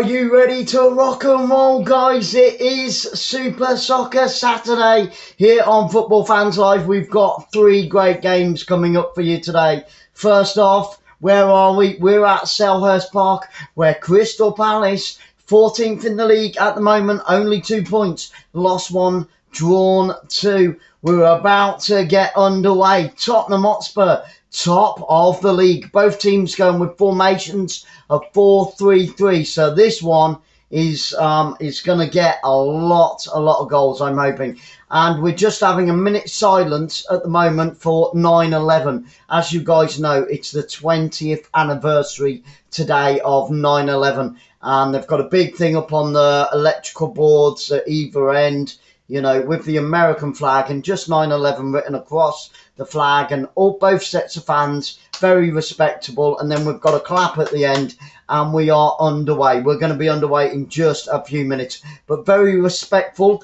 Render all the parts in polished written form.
Are you ready to rock and roll, guys? It is Super Soccer Saturday here on Football Fans Live. We've got three great games coming up for you today. First off, where are we? We're at Selhurst Park, where Crystal Palace, 14th in the league at the moment, only 2 points, lost 1, drawn 2. We're about to get underway. Tottenham Hotspur, top of the league. Both teams going with formations of 4-3-3. So this one is going to get a lot of goals, I'm hoping. And we're just having a minute's silence at the moment for 9/11. As you guys know, it's the 20th anniversary today of 9/11. And they've got a big thing up on the electrical boards at either end, you know, with the American flag and just 9/11 written across the flag, and both sets of fans, very respectable. And then we've got a clap at the end and we are underway. We're going to be underway in just a few minutes, but very respectful.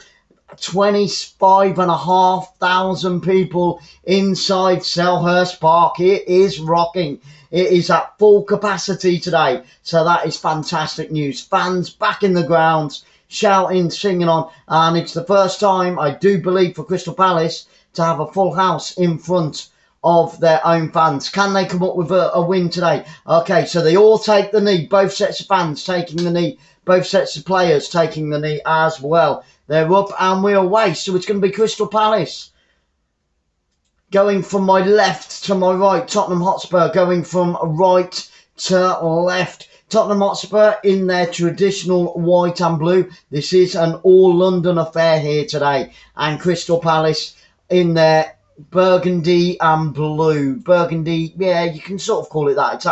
25,500 people inside Selhurst Park. It is rocking. It is at full capacity today, so that is fantastic news. Fans back in the grounds, shouting, singing on, and it's the first time, I do believe, for Crystal Palace to have a full house in front of their own fans. Can they come up with a win today? Okay, so they all take the knee, both sets of fans taking the knee, both sets of players taking the knee as well. They're up and we're away, so it's going to be Crystal Palace going from my left to my right. Tottenham Hotspur going from right to left. Tottenham Hotspur in their traditional white and blue. This is an all-London affair here today. And Crystal Palace in their burgundy and blue. Burgundy, yeah, you can sort of call it that. It's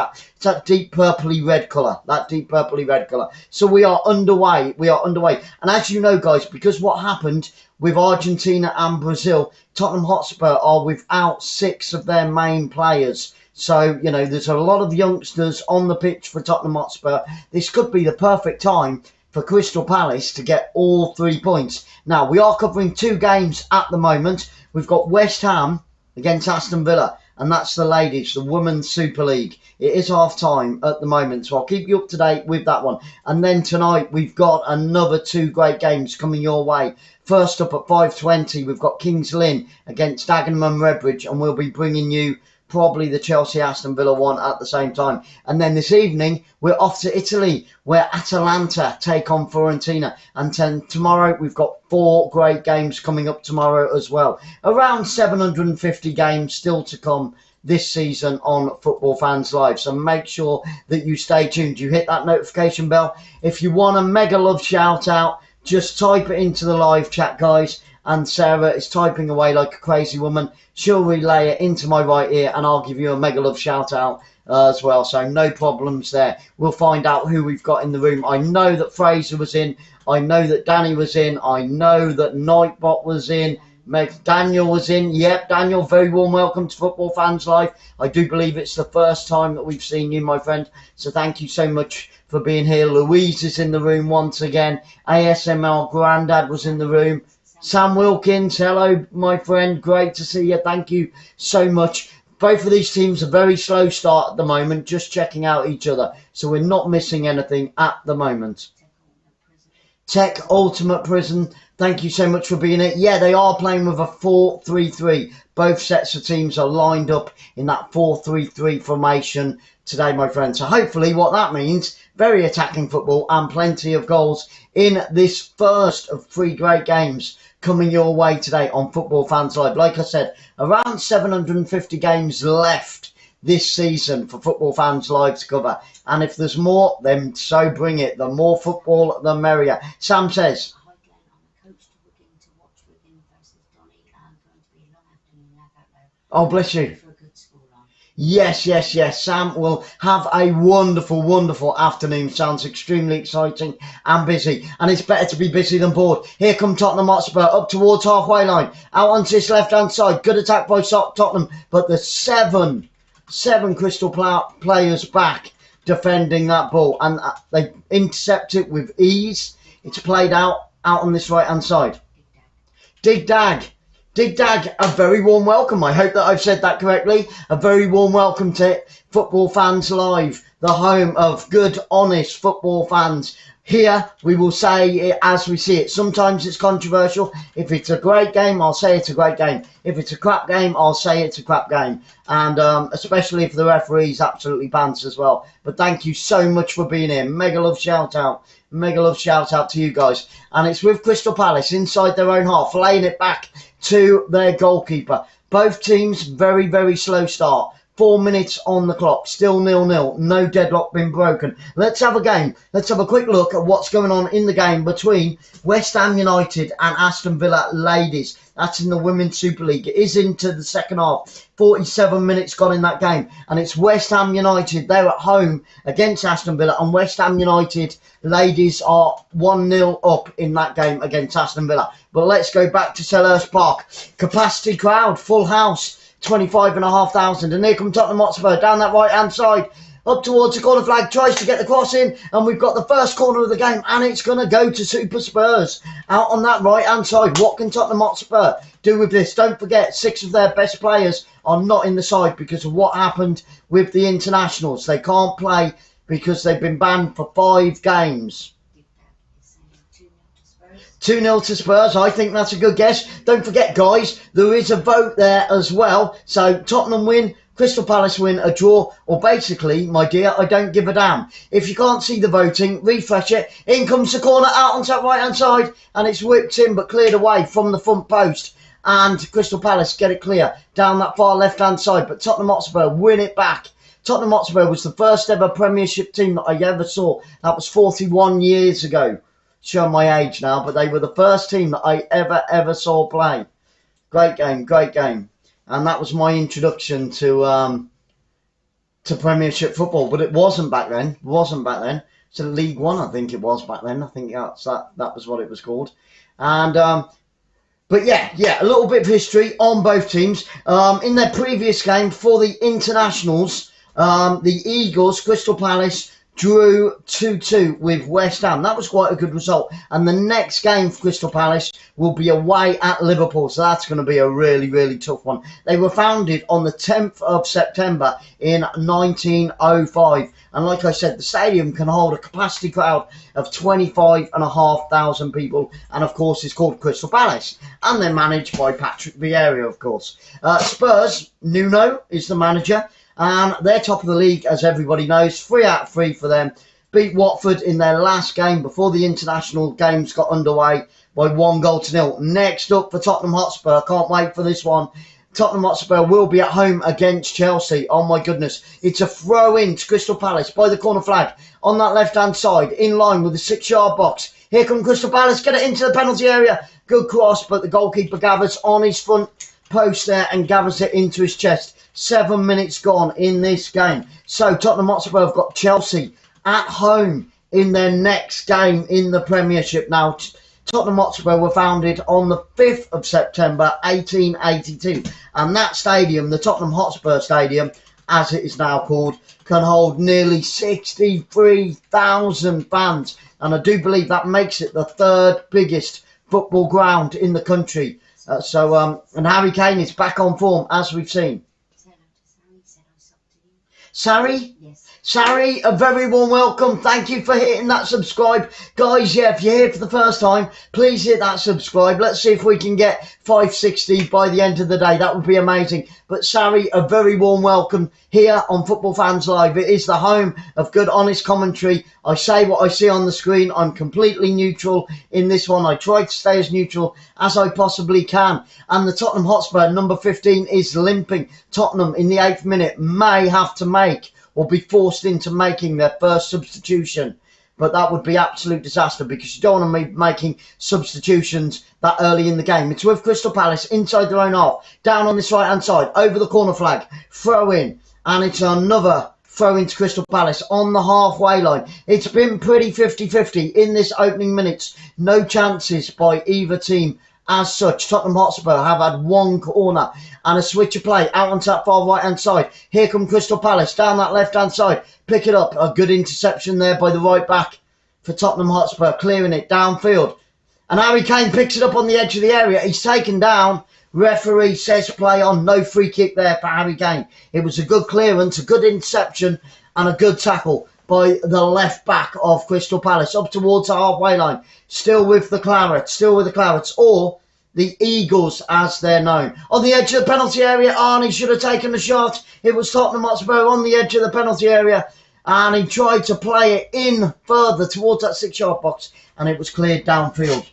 that deep purpley red colour. That deep purpley red colour. So we are underway. We are underway. And as you know, guys, because what happened with Argentina and Brazil, Tottenham Hotspur are without 6 of their main players. So, you know, there's a lot of youngsters on the pitch for Tottenham Hotspur. This could be the perfect time for Crystal Palace to get all 3 points. Now, we are covering 2 games at the moment. We've got West Ham against Aston Villa, and that's the ladies, the Women's Super League. It is half-time at the moment, so I'll keep you up to date with that one. And then tonight, we've got another 2 great games coming your way. First up at 5:20, we've got Kings Lynn against Dagenham and Redbridge, and we'll be bringing you probably the Chelsea-Aston Villa one at the same time. And then this evening, we're off to Italy, where Atalanta take on Fiorentina. And tomorrow, we've got 4 great games coming up tomorrow as well. Around 750 games still to come this season on Football Fans Live. So make sure that you stay tuned. You hit that notification bell. If you want a mega love shout out, just type it into the live chat, guys. And Sarah is typing away like a crazy woman. She'll relay it into my right ear and I'll give you a mega love shout out as well. So no problems there. We'll find out who we've got in the room. I know that Fraser was in. I know that Danny was in. I know that Nightbot was in. Daniel was in. Yep, Daniel, very warm welcome to Football Fans Live. I do believe it's the first time that we've seen you, my friend. So thank you so much for being here. Louise is in the room once again. ASMR Grandad was in the room. Sam Wilkins, hello, my friend. Great to see you. Thank you so much. Both of these teams are very slow start at the moment, just checking out each other. So we're not missing anything at the moment. Tech Ultimate Prison, thank you so much for being here. Yeah, they are playing with a 4-3-3. Both sets of teams are lined up in that 4-3-3 formation today, my friend. So hopefully what that means, very attacking football and plenty of goals in this first of 3 great games coming your way today on Football Fans Live. Like I said, around 750 games left this season for Football Fans Live to cover. And if there's more, then so bring it. The more football, the merrier. Sam says, Hi Glenn, I'm a coach to Wigan to watch Wigan versus Donny. I'm going to be a long afternoon left out there. Oh, bless you. For a good score line. Yes. Sam will have a wonderful afternoon. Sounds extremely exciting and busy. And it's better to be busy than bored. Here come Tottenham Hotspur up towards halfway line. Out onto this left-hand side. Good attack by Tottenham. But the seven Crystal players back defending that ball. And they intercept it with ease. It's played out on this right-hand side. Dig Dag, a very warm welcome. I hope that I've said that correctly. A very warm welcome to Football Fans Live, the home of good, honest football fans Here, we will say it as we see it. Sometimes it's controversial. If it's a great game, I'll say it's a great game. If it's a crap game, I'll say it's a crap game. And especially if the referee's absolutely pants as well. But thank you so much for being here. Mega love shout out. Mega love shout out to you guys. And it's with Crystal Palace inside their own half, laying it back to their goalkeeper. Both teams, very, very slow start. 4 minutes on the clock, still 0-0, no deadlock been broken. Let's have a game. Let's have a quick look at what's going on in the game between West Ham United and Aston Villa Ladies. That's in the Women's Super League. It is into the second half. 47 minutes gone in that game. And it's West Ham United. They're at home against Aston Villa. And West Ham United Ladies are 1-0 up in that game against Aston Villa. But let's go back to Selhurst Park. Capacity crowd, full house. 25,500, and here come Tottenham Hotspur down that right hand side up towards the corner flag, tries to get the cross in, and we've got the first corner of the game, and it's going to go to Super Spurs out on that right hand side. What can Tottenham Hotspur do with this? Don't forget, 6 of their best players are not in the side because of what happened with the internationals. They can't play because they've been banned for 5 games. 2-0 to Spurs. I think that's a good guess. Don't forget, guys, there is a vote there as well. So Tottenham win, Crystal Palace win, a draw, or basically, my dear, I don't give a damn. If you can't see the voting, refresh it. In comes the corner out onto that right-hand side, and it's whipped in but cleared away from the front post. And Crystal Palace get it clear down that far left-hand side, but Tottenham Hotspur win it back. Tottenham Hotspur was the first ever Premiership team that I ever saw. That was 41 years ago. Show my age now, but they were the first team that I ever saw play. Great game, great game. And that was my introduction to Premiership football, but it wasn't back then. It wasn't back then. So League One, I think it was back then. I think that was what it was called. And but yeah, a little bit of history on both teams. In their previous game for the internationals, the Eagles, Crystal Palace, drew 2-2 with West Ham. That was quite a good result. And the next game for Crystal Palace will be away at Liverpool. So that's going to be a really, really tough one. They were founded on the 10th of September in 1905. And like I said, the stadium can hold a capacity crowd of 25,500 people. And of course, it's called Crystal Palace. And they're managed by Patrick Vieira, of course. Spurs, Nuno is the manager. And they're top of the league, as everybody knows. 3 out of 3 for them. Beat Watford in their last game before the international games got underway by 1-0. Next up for Tottenham Hotspur. Can't wait for this one. Tottenham Hotspur will be at home against Chelsea. Oh my goodness. It's a throw-in to Crystal Palace by the corner flag on that left-hand side, in line with the 6-yard box. Here come Crystal Palace. Get it into the penalty area. Good cross, but the goalkeeper gathers on his front post there and gathers it into his chest. 7 minutes gone in this game. So Tottenham Hotspur have got Chelsea at home in their next game in the Premiership. Now, Tottenham Hotspur were founded on the 5th of September 1882. And that stadium, the Tottenham Hotspur Stadium, as it is now called, can hold nearly 63,000 fans. And I do believe that makes it the 3rd biggest football ground in the country. And Harry Kane is back on form, as we've seen. Sarri? Yes. Sarri, a very warm welcome. Thank you for hitting that subscribe. Guys, yeah, if you're here for the first time, please hit that subscribe. Let's see if we can get 560 by the end of the day. That would be amazing. But Sarri, a very warm welcome here on Football Fans Live. It is the home of good, honest commentary. I say what I see on the screen. I'm completely neutral in this one. I try to stay as neutral as I possibly can. And the Tottenham Hotspur, number 15, is limping. Tottenham, in the 8th minute, may have to make or be forced into making their first substitution. But that would be absolute disaster because you don't want to be making substitutions that early in the game. It's with Crystal Palace inside their own half, down on this right-hand side, over the corner flag, throw in. And it's another throw into Crystal Palace on the halfway line. It's been pretty 50-50 in this opening minutes. No chances by either team as such. Tottenham Hotspur have had 1 corner and a switch of play out onto that far right-hand side. Here come Crystal Palace down that left-hand side. Pick it up. A good interception there by the right back for Tottenham Hotspur, clearing it downfield. And Harry Kane picks it up on the edge of the area. He's taken down. Referee says play on. No free kick there for Harry Kane. It was a good clearance, a good interception, and a good tackle by the left back of Crystal Palace up towards the halfway line. Still with the Clarets, or the Eagles as they're known. On the edge of the penalty area, Arnie should have taken the shot. It was Tottenham Hotspur on the edge of the penalty area, and he tried to play it in further towards that 6-yard box, and it was cleared downfield.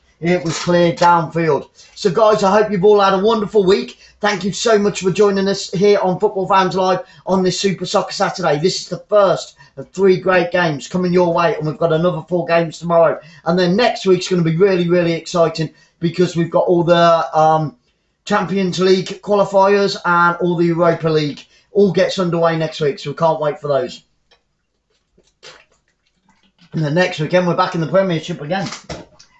So guys, I hope you've all had a wonderful week. Thank you so much for joining us here on Football Fans Live on this Super Soccer Saturday. This is the first of 3 great games coming your way, and we've got another 4 games tomorrow. And then next week's going to be really, really exciting because we've got all the Champions League qualifiers and all the Europa League. All gets underway next week, so we can't wait for those. And then next weekend, we're back in the Premiership again.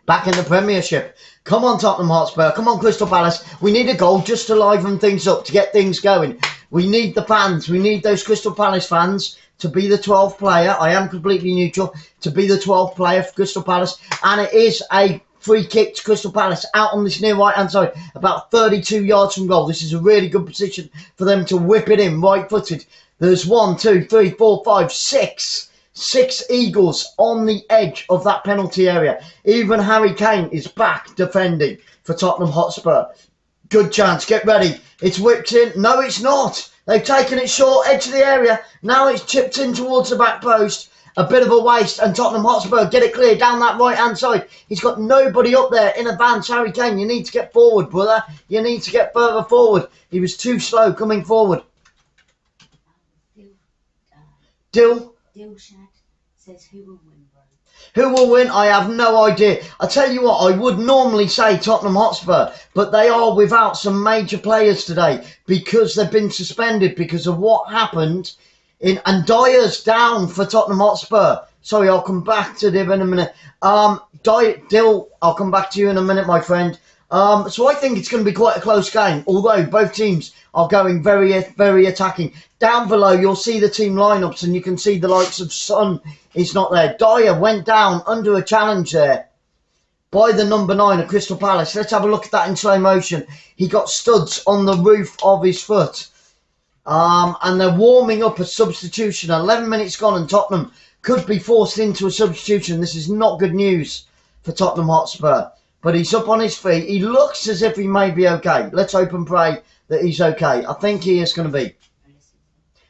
Back in the Premiership. Come on, Tottenham Hotspur. Come on, Crystal Palace. We need a goal just to liven things up, to get things going. We need the fans. We need those Crystal Palace fans to be the 12th player. I am completely neutral. To be the 12th player for Crystal Palace. And it is a free kick to Crystal Palace out on this near right-hand side. About 32 yards from goal. This is a really good position for them to whip it in right-footed. There's 1, 2, 3, 4, 5, 6. 6 Eagles on the edge of that penalty area. Even Harry Kane is back defending for Tottenham Hotspur. Good chance. Get ready. It's whipped in. No, it's not. They've taken it short, edge of the area. Now it's chipped in towards the back post. A bit of a waste, and Tottenham Hotspur get it clear down that right-hand side. He's got nobody up there in advance. Harry Kane, you need to get forward, brother. You need to get further forward. He was too slow coming forward. 𝓳𝓸𝓲𝓷𝓲𝓷𝓰 says who will win, bro? Who will win? I have no idea. I tell you what, I would normally say Tottenham Hotspur, but they are without some major players today because they've been suspended because of what happened. And Dyer's down for Tottenham Hotspur. Sorry, I'll come back to Div in a minute. Dill, I'll come back to you in a minute, my friend. So I think it's going to be quite a close game, although both teams are going very, very attacking. Down below, you'll see the team lineups, and you can see the likes of Son is not there. Dyer went down under a challenge there by the number 9 of Crystal Palace. Let's have a look at that in slow motion. He got studs on the roof of his foot. And they're warming up a substitution. 11 minutes gone, and Tottenham could be forced into a substitution. This is not good news for Tottenham Hotspur. But he's up on his feet. He looks as if he may be okay. Let's hope and pray that he's okay. I think he is going to be.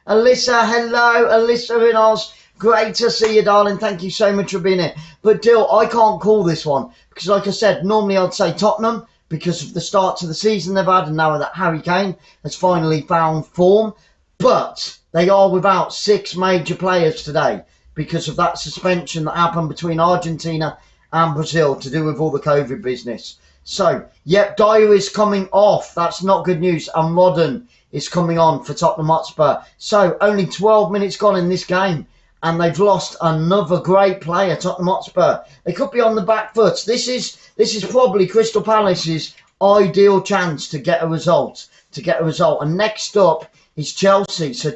Alyssa, hello. Alyssa in Oz. Great to see you, darling. Thank you so much for being here. But, Dill, I can't call this one. Because, like I said, normally I'd say Tottenham because of the start to the season they've had. And now that Harry Kane has finally found form. But they are without 6 major players today because of that suspension that happened between Argentina and Brazil to do with all the COVID business. So, yep, Dyer is coming off. That's not good news. And Rodden is coming on for Tottenham Hotspur. So, only 12 minutes gone in this game. And they've lost another great player, Tottenham Hotspur. They could be on the back foot. This is probably Crystal Palace's ideal chance to get a result. And next up is Chelsea. So,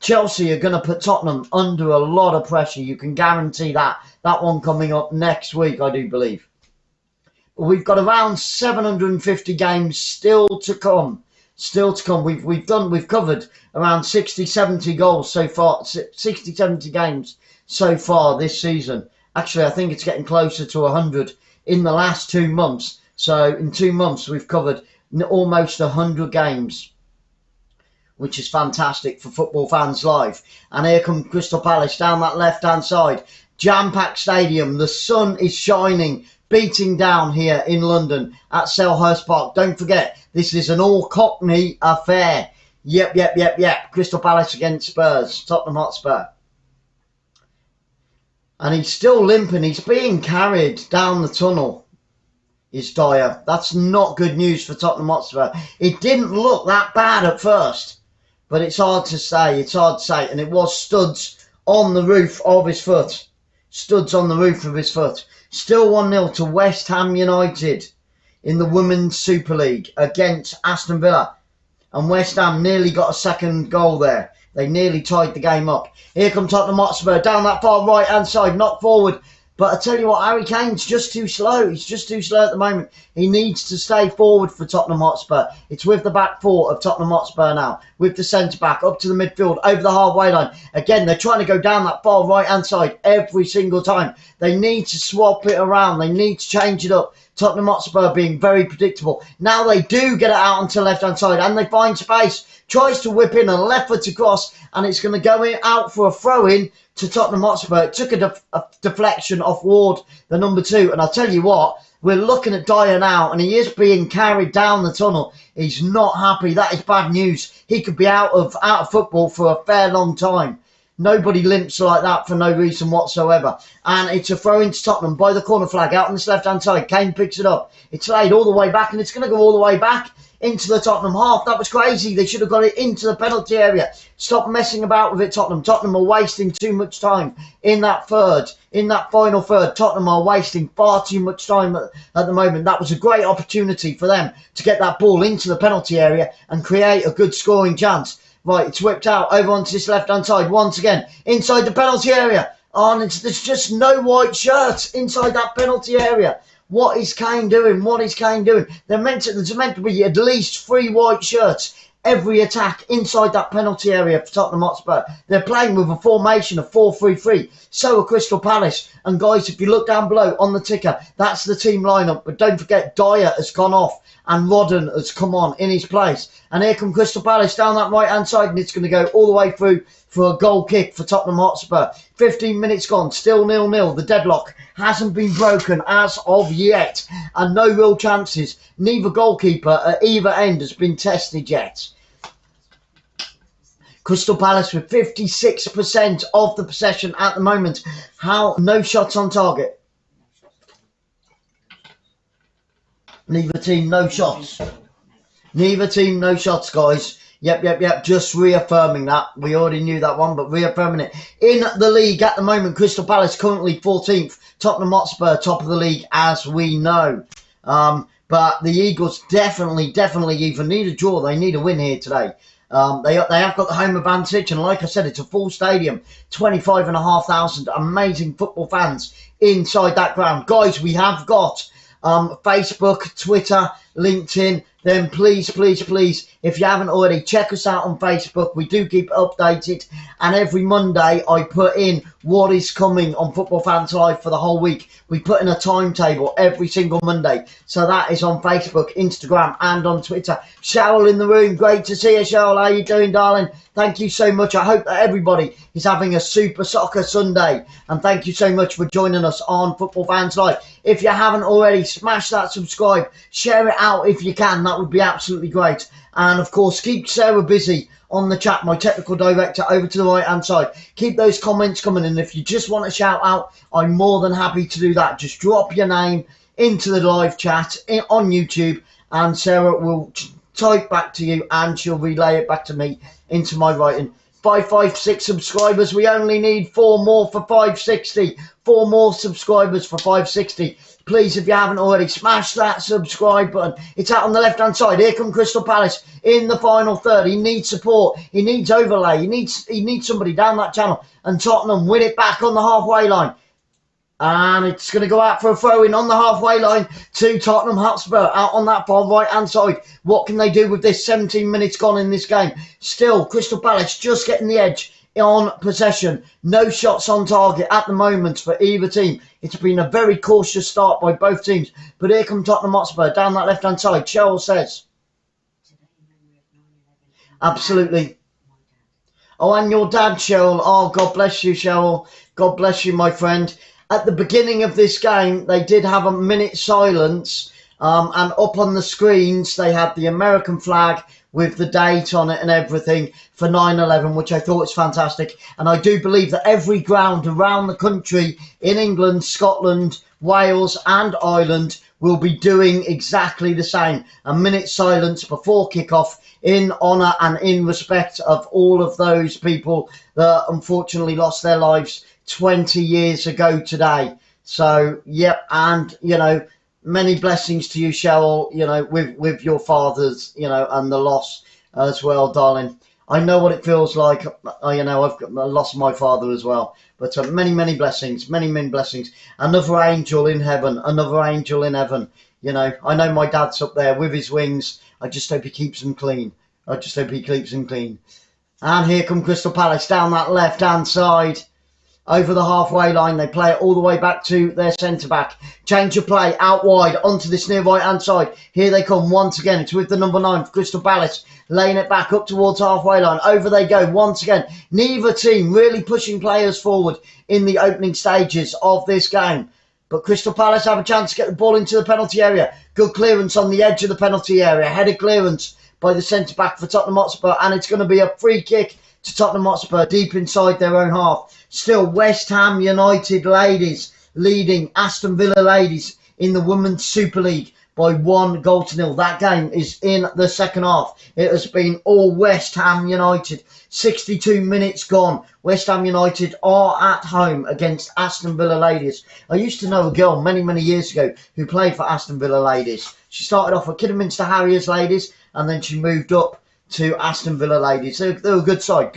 Chelsea are going to put Tottenham under a lot of pressure. You can guarantee that. That one coming up next week, I do believe. But we've got around 750 games still to come. We've covered around 60, 70 goals so far, 60, 70 games so far this season. Actually, I think it's getting closer to 100 in the last 2 months. So in 2 months, we've covered almost 100 games, which is fantastic for Football Fans Live. And here come Crystal Palace down that left-hand side. Jam-packed stadium. The sun is shining, beating down here in London at Selhurst Park. Don't forget, this is an all-Cockney affair. Yep. Crystal Palace against Spurs. Tottenham Hotspur. And he's still limping. He's being carried down the tunnel. Is Dyer. That's not good news for Tottenham Hotspur. It didn't look that bad at first. But it's hard to say. And it was studs on the roof of his foot. Still 1-0 to West Ham United in the Women's Super League against Aston Villa. And West Ham nearly got a second goal there. They nearly tied the game up. Here come Tottenham Hotspur down that far right-hand side. Knocked forward But I tell you what, Harry Kane's just too slow. He's just too slow at the moment. He needs to stay forward for Tottenham Hotspur. It's with the back four of Tottenham Hotspur now, with the centre-back up to the midfield, over the halfway line. Again, they're trying to go down that far right-hand side every single time. They need to swap it around. They need to change it up. Tottenham Hotspur being very predictable. Now they do get it out onto the left-hand side, and they find space. Tries to whip in a left foot across, and it's going to go out for a throw-in to Tottenham Hotspur. It took a deflection off Ward, the number 2. And I'll tell you what, we're looking at Dyer now, and he is being carried down the tunnel. He's not happy. That is bad news. He could be out of football for a fair long time. Nobody limps like that for no reason whatsoever. And it's a throw into Tottenham by the corner flag out on this left-hand side. Kane picks it up. It's laid all the way back, and it's going to go all the way back into the Tottenham half. That was crazy. They should have got it into the penalty area. Stop messing about with it, Tottenham. Tottenham are wasting too much time in that final third. Tottenham are wasting far too much time at the moment. That was a great opportunity for them to get that ball into the penalty area and create a good scoring chance. Right, it's whipped out over onto this left-hand side once again, inside the penalty area. Oh, and there's just no white shirts inside that penalty area. What is Kane doing? What is Kane doing? There's meant to be at least 3 white shirts every attack inside that penalty area for Tottenham Hotspur. They're playing with a formation of 4-3-3. So are Crystal Palace. And guys, if you look down below on the ticker, that's the team lineup. But don't forget, Dyer has gone off and Rodden has come on in his place. And here come Crystal Palace down that right-hand side, and it's going to go all the way through for a goal kick for Tottenham Hotspur. 15 minutes gone, still 0-0. The deadlock hasn't been broken as of yet, and no real chances. Neither goalkeeper at either end has been tested yet. Crystal Palace with 56% of the possession at the moment. No shots on target. Neither team, no shots. Neither team, no shots, guys. Yep. Just reaffirming that. We already knew that one, but reaffirming it. In the league at the moment, Crystal Palace currently 14th. Tottenham Hotspur, top of the league, as we know. But the Eagles definitely either need a draw. They need a win here today. They have got the home advantage, and like I said, it's a full stadium, 25,500 amazing football fans inside that ground. Guys, we have got Facebook, Twitter, LinkedIn. Then please, if you haven't already, check us out on Facebook. We do keep it updated, and every Monday I put in what is coming on Football Fans Live for the whole week. We put in a timetable every single Monday, so that is on Facebook, Instagram, and on Twitter. Cheryl in the room, great to see you, Cheryl. How you doing, darling? Thank you so much. I hope that everybody is having a super soccer Sunday, and thank you so much for joining us on Football Fans Live. If you haven't already, smash that subscribe, share it out if you can. That would be absolutely great. And of course, keep Sarah busy on the chat, my technical director, over to the right hand side. Keep those comments coming, and if you just want a shout out, I'm more than happy to do that. Just drop your name into the live chat on YouTube, and Sarah will type back to you and she'll relay it back to me into my writing. 556 subscribers. We only need 4 more for 560. 4 more subscribers for 560. Please, if you haven't already, smash that subscribe button. It's out on the left-hand side. Here come Crystal Palace in the final third. He needs support. He needs overlay. He needs somebody down that channel. And Tottenham win it back on the halfway line. And it's going to go out for a throw-in on the halfway line to Tottenham Hotspur out on that far right-hand side. What can they do with this? 17 minutes gone in this game. Still, Crystal Palace just getting the edge on possession. No shots on target at the moment for either team. It's been a very cautious start by both teams. But here come Tottenham Hotspur down that left-hand side. Cheryl says. Absolutely. Oh, and your dad, Cheryl. Oh, God bless you, Cheryl. God bless you, my friend. At the beginning of this game, they did have a minute silence, and up on the screens, they had the American flag with the date on it and everything for 9/11, which I thought was fantastic. And I do believe that every ground around the country in England, Scotland, Wales and Ireland will be doing exactly the same. A minute silence before kickoff in honour and in respect of all of those people that unfortunately lost their lives 20 years ago today. So, yep, and, you know, many blessings to you, Cheryl, you know, with your father's, you know, and the loss as well, darling. I know what it feels like. You know, I lost my father as well. But many, many blessings, many, many blessings. Another angel in heaven, another angel in heaven. You know, I know my dad's up there with his wings. I just hope he keeps them clean. I just hope he keeps them clean. And here come Crystal Palace down that left-hand side. Over the halfway line, they play it all the way back to their centre-back. Change of play, out wide, onto this near right-hand side. Here they come once again. It's with the number 9 for Crystal Palace, laying it back up towards halfway line. Over they go once again. Neither team really pushing players forward in the opening stages of this game. But Crystal Palace have a chance to get the ball into the penalty area. Good clearance on the edge of the penalty area. Headed clearance by the centre-back for Tottenham Hotspur. And it's going to be a free kick to Tottenham Hotspur deep inside their own half. Still, West Ham United ladies leading Aston Villa ladies in the Women's Super League by 1-0. That game is in the second half. It has been all West Ham United. 62 minutes gone. West Ham United are at home against Aston Villa ladies. I used to know a girl many, many years ago who played for Aston Villa ladies. She started off with Kidderminster Harriers ladies and then she moved up to Aston Villa ladies. They're a good side,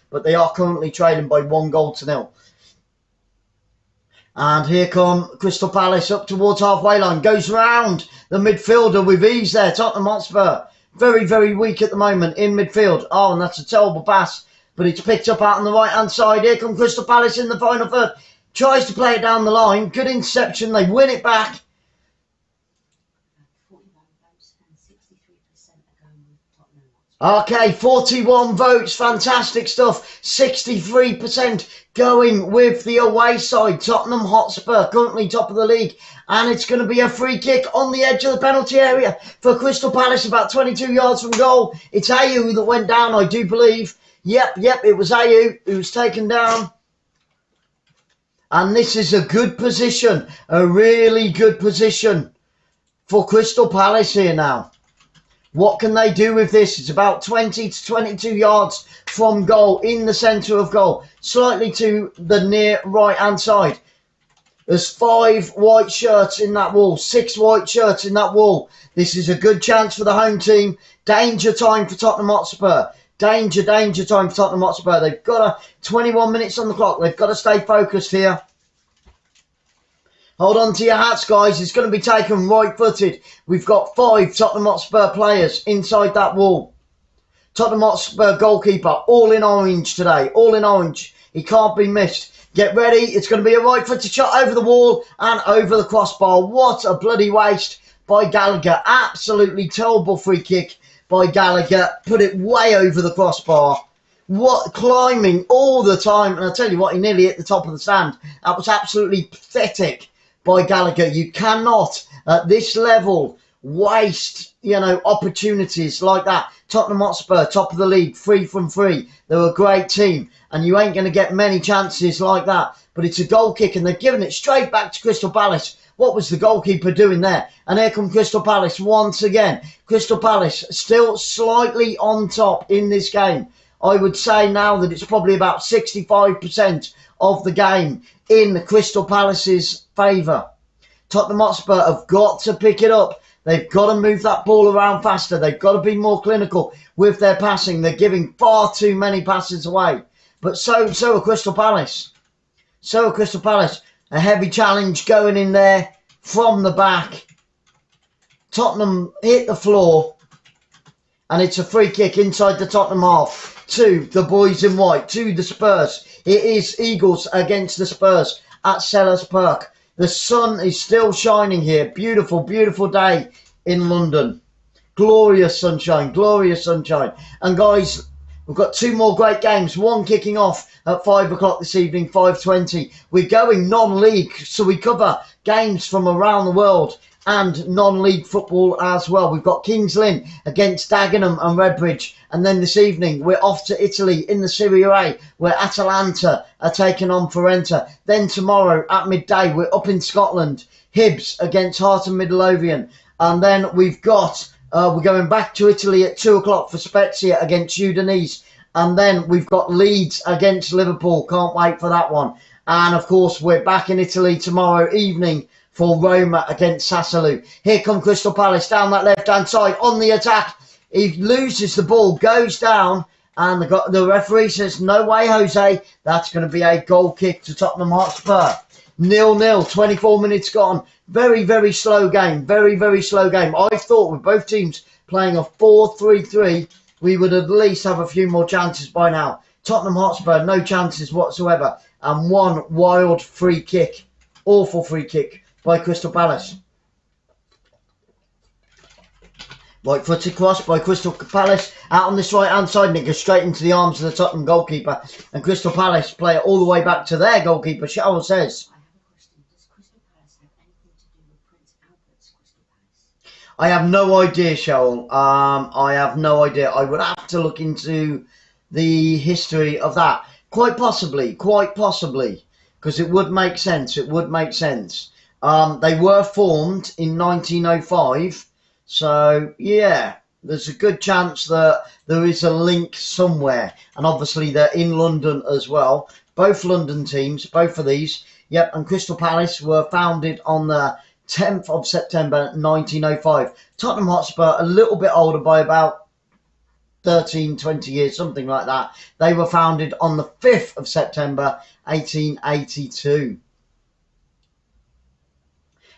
but they are currently trailing by 1-0. And here come Crystal Palace up towards halfway line. Goes round the midfielder with ease there. Tottenham Hotspur, very, very weak at the moment in midfield. Oh, and that's a terrible pass, but it's picked up out on the right-hand side. Here come Crystal Palace in the final third. Tries to play it down the line. Good interception. They win it back. 41 votes and 63% are going with Tottenham Hotspur. Okay, 41 votes, fantastic stuff. 63% going with the away side. Tottenham Hotspur, currently top of the league. And it's going to be a free kick on the edge of the penalty area for Crystal Palace, about 22 yards from goal. It's Ayew that went down, I do believe. Yep, it was Ayew who was taken down. And this is a good position, a really good position for Crystal Palace here now. What can they do with this? It's about 20 to 22 yards from goal, in the centre of goal, slightly to the near right-hand side. There's 5 white shirts in that wall, 6 white shirts in that wall. This is a good chance for the home team. Danger time for Tottenham Hotspur. Danger time for Tottenham Hotspur. They've got 21 minutes on the clock. They've got to stay focused here. Hold on to your hats, guys. It's going to be taken right-footed. We've got 5 Tottenham Hotspur players inside that wall. Tottenham Hotspur goalkeeper, all in orange today. All in orange. He can't be missed. Get ready. It's going to be a right-footed shot over the wall and over the crossbar. What a bloody waste by Gallagher. Absolutely terrible free kick by Gallagher. Put it way over the crossbar. What, climbing all the time. And I'll tell you what, he nearly hit the top of the stand. That was absolutely pathetic by Gallagher. You cannot, at this level, waste, opportunities like that. Tottenham Hotspur, top of the league, 3 from 3. They're a great team, and you ain't going to get many chances like that. But it's a goal kick, and they're giving it straight back to Crystal Palace. What was the goalkeeper doing there? And here come Crystal Palace once again. Crystal Palace still slightly on top in this game. I would say now that it's probably about 65% of the game in Crystal Palace's favour. Tottenham Hotspur have got to pick it up. They've got to move that ball around faster. They've got to be more clinical with their passing. They're giving far too many passes away. But so are Crystal Palace. So are Crystal Palace. A heavy challenge going in there from the back. Tottenham hit the floor. And it's a free kick inside the Tottenham half to the boys in white, to the Spurs. It is Eagles against the Spurs at Selhurst Park. The sun is still shining here. Beautiful, beautiful day in London. Glorious sunshine, glorious sunshine. And guys, we've got 2 more great games. One kicking off at 5 o'clock this evening, 5:20. We're going non-league, so we cover games from around the world and non-league football as well. We've got Kings Lynn against Dagenham and Redbridge. And then this evening, we're off to Italy in the Serie A, where Atalanta are taking on Fiorentina. Then tomorrow at midday, we're up in Scotland. Hibs against Heart and Midlothian. And then we've got, we're going back to Italy at 2 o'clock for Spezia against Udinese. And then we've got Leeds against Liverpool. Can't wait for that one. And of course, we're back in Italy tomorrow evening for Roma against Sassuolo. Here come Crystal Palace down that left-hand side on the attack. He loses the ball, goes down, And the referee says, no way, Jose. That's going to be a goal kick to Tottenham Hotspur. 0-0, 24 minutes gone. Very, very slow game. Very, very slow game. I thought with both teams playing a 4-3-3, we would at least have a few more chances by now. Tottenham Hotspur, no chances whatsoever. And one wild free kick. Awful free kick by Crystal Palace. Right-footed cross by Crystal Palace. Out on this right-hand side, and it goes straight into the arms of the Tottenham goalkeeper. And Crystal Palace play it all the way back to their goalkeeper. Cheryl says, I have no idea, Cheryl. I have no idea. I would have to look into the history of that. Quite possibly. Because it would make sense. It would make sense. They were formed in 1905. So, yeah, there's a good chance that there is a link somewhere. And obviously they're in London as well. Both London teams, both of these. Yep, and Crystal Palace were founded on the 10th of September 1905. Tottenham Hotspur, a little bit older by about 13, 20 years, something like that. They were founded on the 5th of September 1882.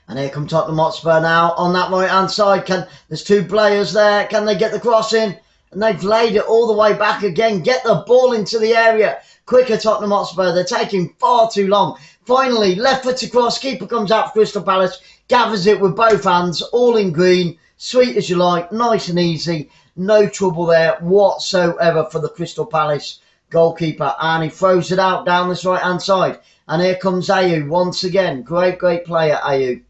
And here come Tottenham Hotspur now on that right-hand side. There's two players there. Can they get the cross in? And they've laid it all the way back again. Get the ball into the area. Quicker, Tottenham Hotspur. They're taking far too long. Finally, left-footed cross. Keeper comes out for Crystal Palace. Gathers it with both hands. All in green. Sweet as you like. Nice and easy. No trouble there whatsoever for the Crystal Palace goalkeeper. And he throws it out down this right-hand side. And here comes Ayew once again. Great, great player, Ayew.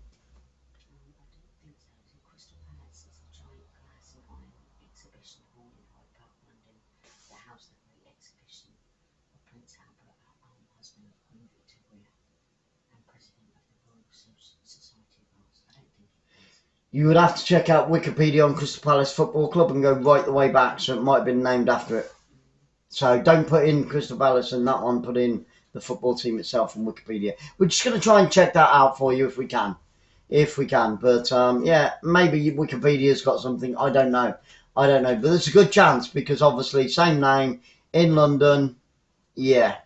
You would have to check out Wikipedia on Crystal Palace Football Club and go right the way back, so it might have been named after it. So don't put in Crystal Palace and that one, put in the football team itself on Wikipedia. We're just going to try and check that out for you if we can. But yeah, maybe Wikipedia's got something. I don't know. But there's a good chance because obviously same name in London. Yeah.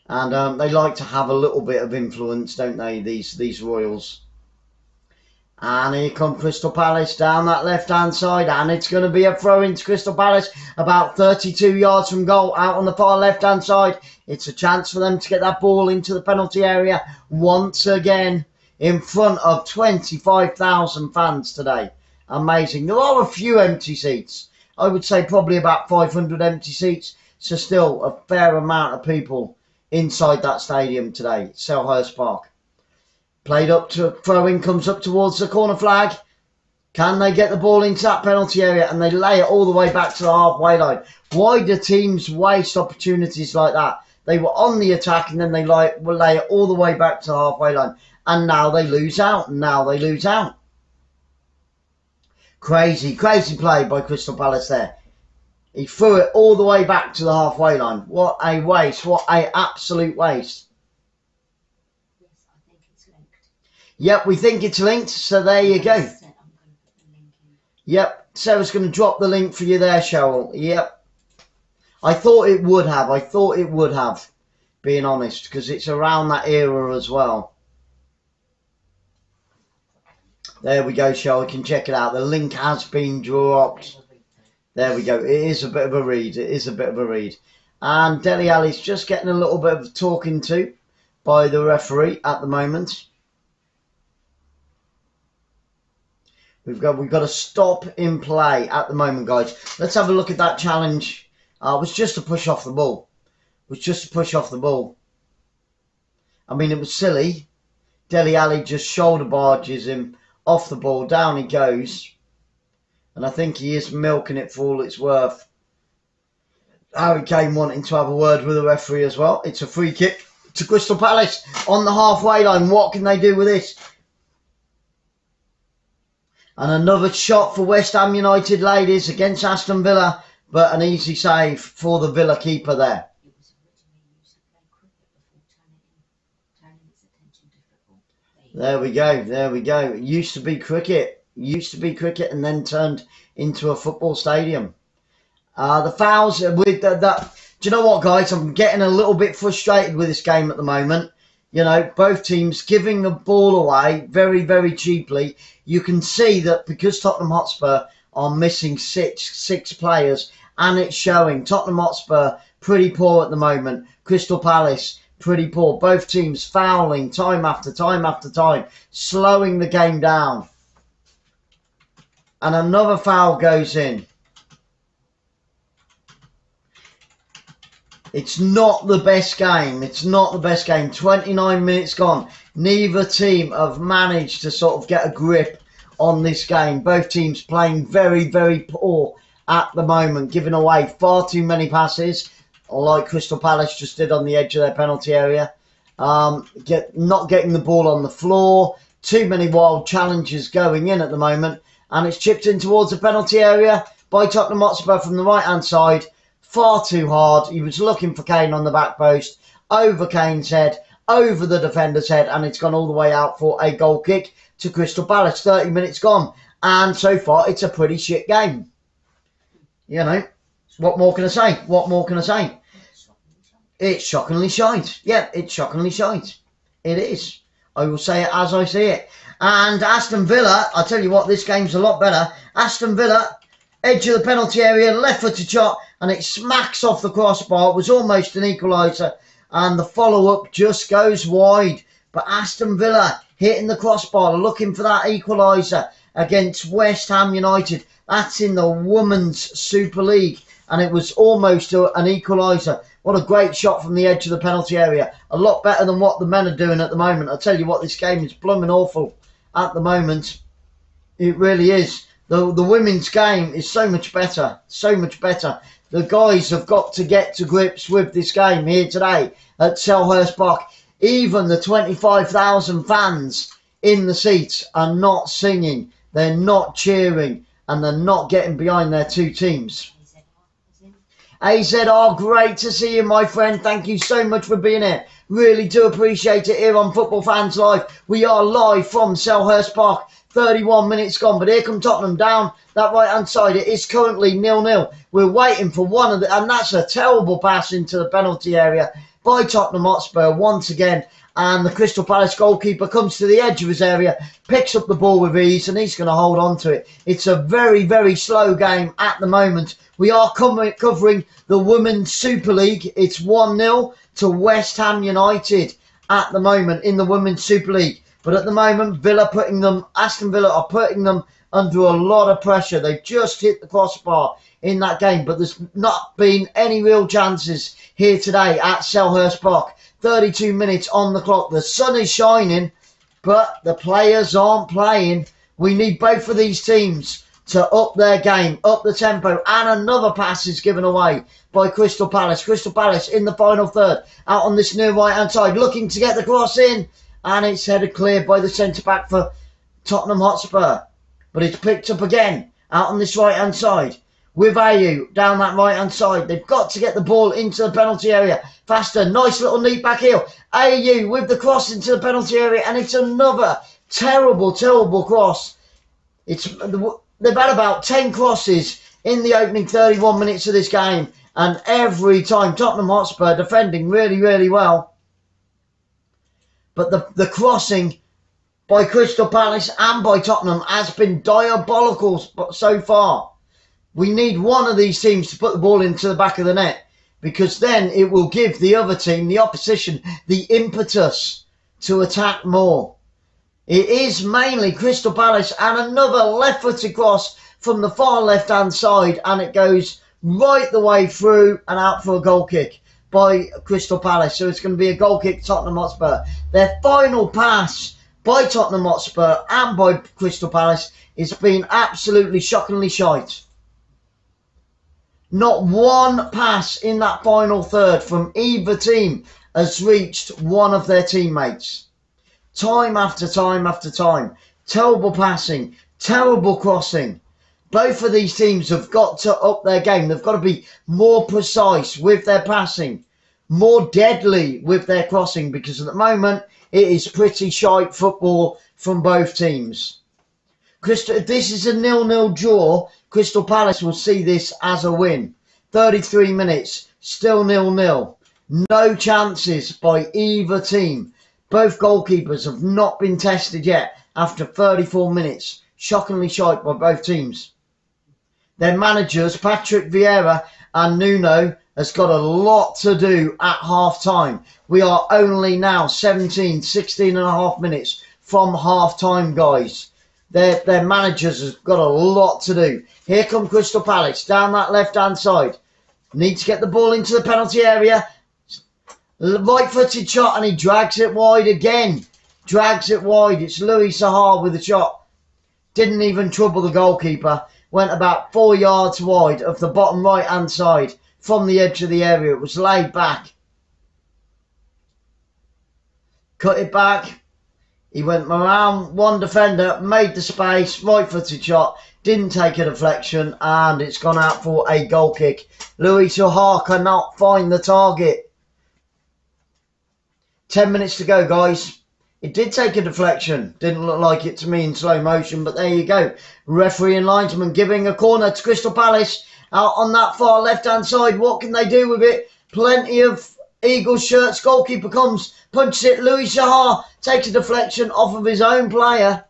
And they like to have a little bit of influence, don't they, these Royals. And here come Crystal Palace down that left-hand side. And it's going to be a throw into Crystal Palace. About 32 yards from goal out on the far left-hand side. It's a chance for them to get that ball into the penalty area once again in front of 25,000 fans today. Amazing. There are a few empty seats. I would say probably about 500 empty seats. So still a fair amount of people inside that stadium today. Selhurst Park. Played up to throw-in, comes up towards the corner flag. Can they get the ball into that penalty area? And they lay it all the way back to the halfway line. Why do teams waste opportunities like that? They were on the attack and then they lay it all the way back to the halfway line. And now they lose out. Crazy play by Crystal Palace there. He threw it all the way back to the halfway line. What a waste. What a absolute waste. Yep, we think it's linked, so there you go. Yep, Sarah's going to drop the link for you there, Cheryl. Yep. I thought it would have. Being honest, because it's around that era as well. There we go, Cheryl. You can check it out. The link has been dropped. There we go. It is a bit of a read. And Dele Alli's just getting a little bit of talking to by the referee at the moment. We've got a stop in play at the moment, guys. Let's have a look at that challenge. It was just to push off the ball. I mean, it was silly. Dele Alli just shoulder barges him off the ball. Down he goes. And I think he is milking it for all it's worth. Harry Kane wanting to have a word with the referee as well. It's a free kick to Crystal Palace on the halfway line. What can they do with this? And another shot for West Ham United, ladies, against Aston Villa. But an easy save for the Villa keeper there. There we go. It used to be cricket. And then turned into a football stadium. The fouls with that. Do you know what, guys? I'm getting a little bit frustrated with this game at the moment. You know, both teams giving the ball away very, very cheaply. You can see that because Tottenham Hotspur are missing six players, and it's showing. Tottenham Hotspur pretty poor at the moment. Crystal Palace pretty poor. Both teams fouling time after time after time, slowing the game down. And another foul goes in. It's not the best game. It's not the best game. 29 minutes gone. Neither team have managed to sort of get a grip on this game. Both teams playing very, very poor at the moment, giving away far too many passes, like Crystal Palace just did on the edge of their penalty area. Not getting the ball on the floor. Too many wild challenges going in at the moment. And it's chipped in towards the penalty area by Tottenham Hotspur from the right-hand side. Far too hard. He was looking for Kane on the back post. Over Kane's head. Over the defender's head. And it's gone all the way out for a goal kick to Crystal Palace. 30 minutes gone. And so far, it's a pretty shit game. You know, what more can I say? What more can I say? It's shockingly shite. Yeah, it's shockingly shite. It is. I will say it as I see it. And Aston Villa, I tell you what, this game's a lot better. Aston Villa, edge of the penalty area, left-footed shot, and it smacks off the crossbar. It was almost an equaliser, and the follow-up just goes wide. But Aston Villa hitting the crossbar, looking for that equaliser against West Ham United. That's in the Women's Super League, and it was almost an equaliser. What a great shot from the edge of the penalty area. A lot better than what the men are doing at the moment. I tell you what, this game is blooming awful at the moment. It really is. The women's game is so much better. So much better. The guys have got to get to grips with this game here today at Selhurst Park. Even the 25,000 fans in the seats are not singing. They're not cheering. And they're not getting behind their two teams. AZR, great to see you, my friend. Thank you so much for being here. Really do appreciate it here on Football Fans Live. We are live from Selhurst Park. 31 minutes gone, but here come Tottenham down that right-hand side. It is currently 0-0. We're waiting for one of the... And that's a terrible pass into the penalty area by Tottenham Hotspur once again. And the Crystal Palace goalkeeper comes to the edge of his area, picks up the ball with ease, and he's going to hold on to it. It's a very, very slow game at the moment. We are covering the Women's Super League. It's 1-0 to West Ham United at the moment in the Women's Super League. But at the moment, Aston Villa are putting them under a lot of pressure. They've just hit the crossbar in that game, but there's not been any real chances here today at Selhurst Park. 32 minutes on the clock. The sun is shining, but the players aren't playing. We need both of these teams to up their game, up the tempo, and another pass is given away by Crystal Palace. Crystal Palace in the final third, out on this near right-hand side, looking to get the cross in, and it's headed clear by the centre-back for Tottenham Hotspur. But it's picked up again, out on this right-hand side, with Ayew down that right-hand side. They've got to get the ball into the penalty area faster. Nice little neat back heel. Ayew with the cross into the penalty area, and it's another terrible, terrible cross. They've had about 10 crosses in the opening 31 minutes of this game, and every time Tottenham Hotspur defending really, really well. But the crossing by Crystal Palace and by Tottenham has been diabolical so far. We need one of these teams to put the ball into the back of the net, because then it will give the other team, the opposition, the impetus to attack more. It is mainly Crystal Palace, and another left-footed cross from the far left-hand side, and it goes right the way through and out for a goal kick by Crystal Palace. So it's going to be a goal kick to Tottenham Hotspur. Their final pass by Tottenham Hotspur and by Crystal Palace has been absolutely shockingly shite. Not one pass in that final third from either team has reached one of their teammates. Time after time after time. Terrible passing. Terrible crossing. Both of these teams have got to up their game. They've got to be more precise with their passing. More deadly with their crossing. Because at the moment, it is pretty shite football from both teams. This is a 0-0 draw. Crystal Palace will see this as a win. 33 minutes, still 0-0. No chances by either team. Both goalkeepers have not been tested yet after 34 minutes. Shockingly shite by both teams. Their managers, Patrick Vieira and Nuno, has got a lot to do at half-time. We are only now 16 and a half minutes from half-time, guys. Their managers have got a lot to do. Here come Crystal Palace down that left-hand side. Need to get the ball into the penalty area. Right-footed shot, and he drags it wide again. Drags it wide. It's 𝓳𝓸𝓲𝓷𝓲𝓷𝓰 with the shot. Didn't even trouble the goalkeeper. Went about 4 yards wide of the bottom right-hand side from the edge of the area. It was laid back. Cut it back. He went around one defender, made the space, right-footed shot, didn't take a deflection, and it's gone out for a goal kick. 𝓳𝓸𝓲𝓷𝓲𝓷𝓰 cannot find the target. 10 minutes to go, guys. It did take a deflection. Didn't look like it to me in slow motion, but there you go. Referee and linesman giving a corner to Crystal Palace out on that far left-hand side. What can they do with it? Plenty of Eagles shirts. Goalkeeper comes, punches it. 𝓳𝓸𝓲𝓷𝓲𝓷𝓰 takes a deflection off of his own player.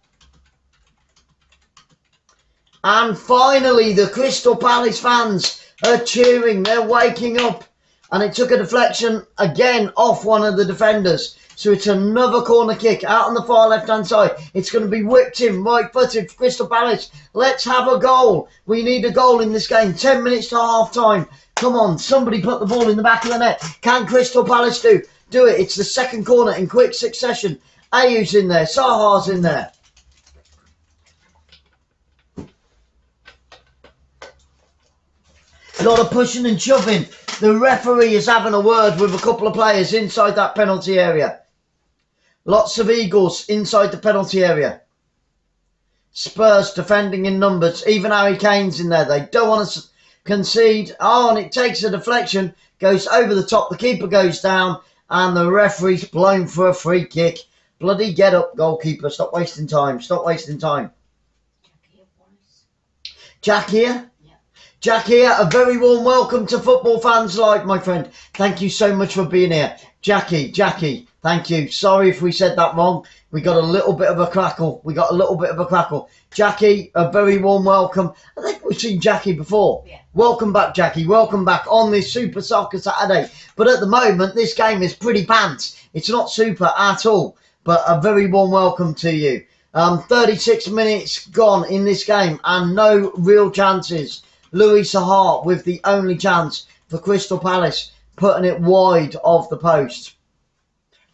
And finally, the Crystal Palace fans are cheering. They're waking up. And it took a deflection again off one of the defenders. So it's another corner kick out on the far left-hand side. It's going to be whipped in, right-footed for Crystal Palace. Let's have a goal. We need a goal in this game. 10 minutes to half-time. Come on, somebody put the ball in the back of the net. Can Crystal Palace do it? It's the second corner in quick succession. Ayew's in there. Zaha's in there. A lot of pushing and shoving. The referee is having a word with a couple of players inside that penalty area. Lots of Eagles inside the penalty area. Spurs defending in numbers. Even Harry Kane's in there. They don't want to concede. Oh, and it takes a deflection. Goes over the top. The keeper goes down. And the referee's blown for a free kick. Bloody get up, goalkeeper. Stop wasting time. Stop wasting time. Jack here? Jack here, a very warm welcome to Football Fans Live, my friend. Thank you so much for being here. Jackie, thank you. Sorry if we said that wrong. We got a little bit of a crackle. Jackie, a very warm welcome. I think we've seen Jackie before. Yeah. Welcome back, Jackie. Welcome back on this Super Soccer Saturday. But at the moment, this game is pretty pants. It's not super at all. But a very warm welcome to you. 36 minutes gone in this game and no real chances. 𝓳𝓸𝓲𝓷𝓲𝓷𝓰 with the only chance for Crystal Palace, putting it wide of the post.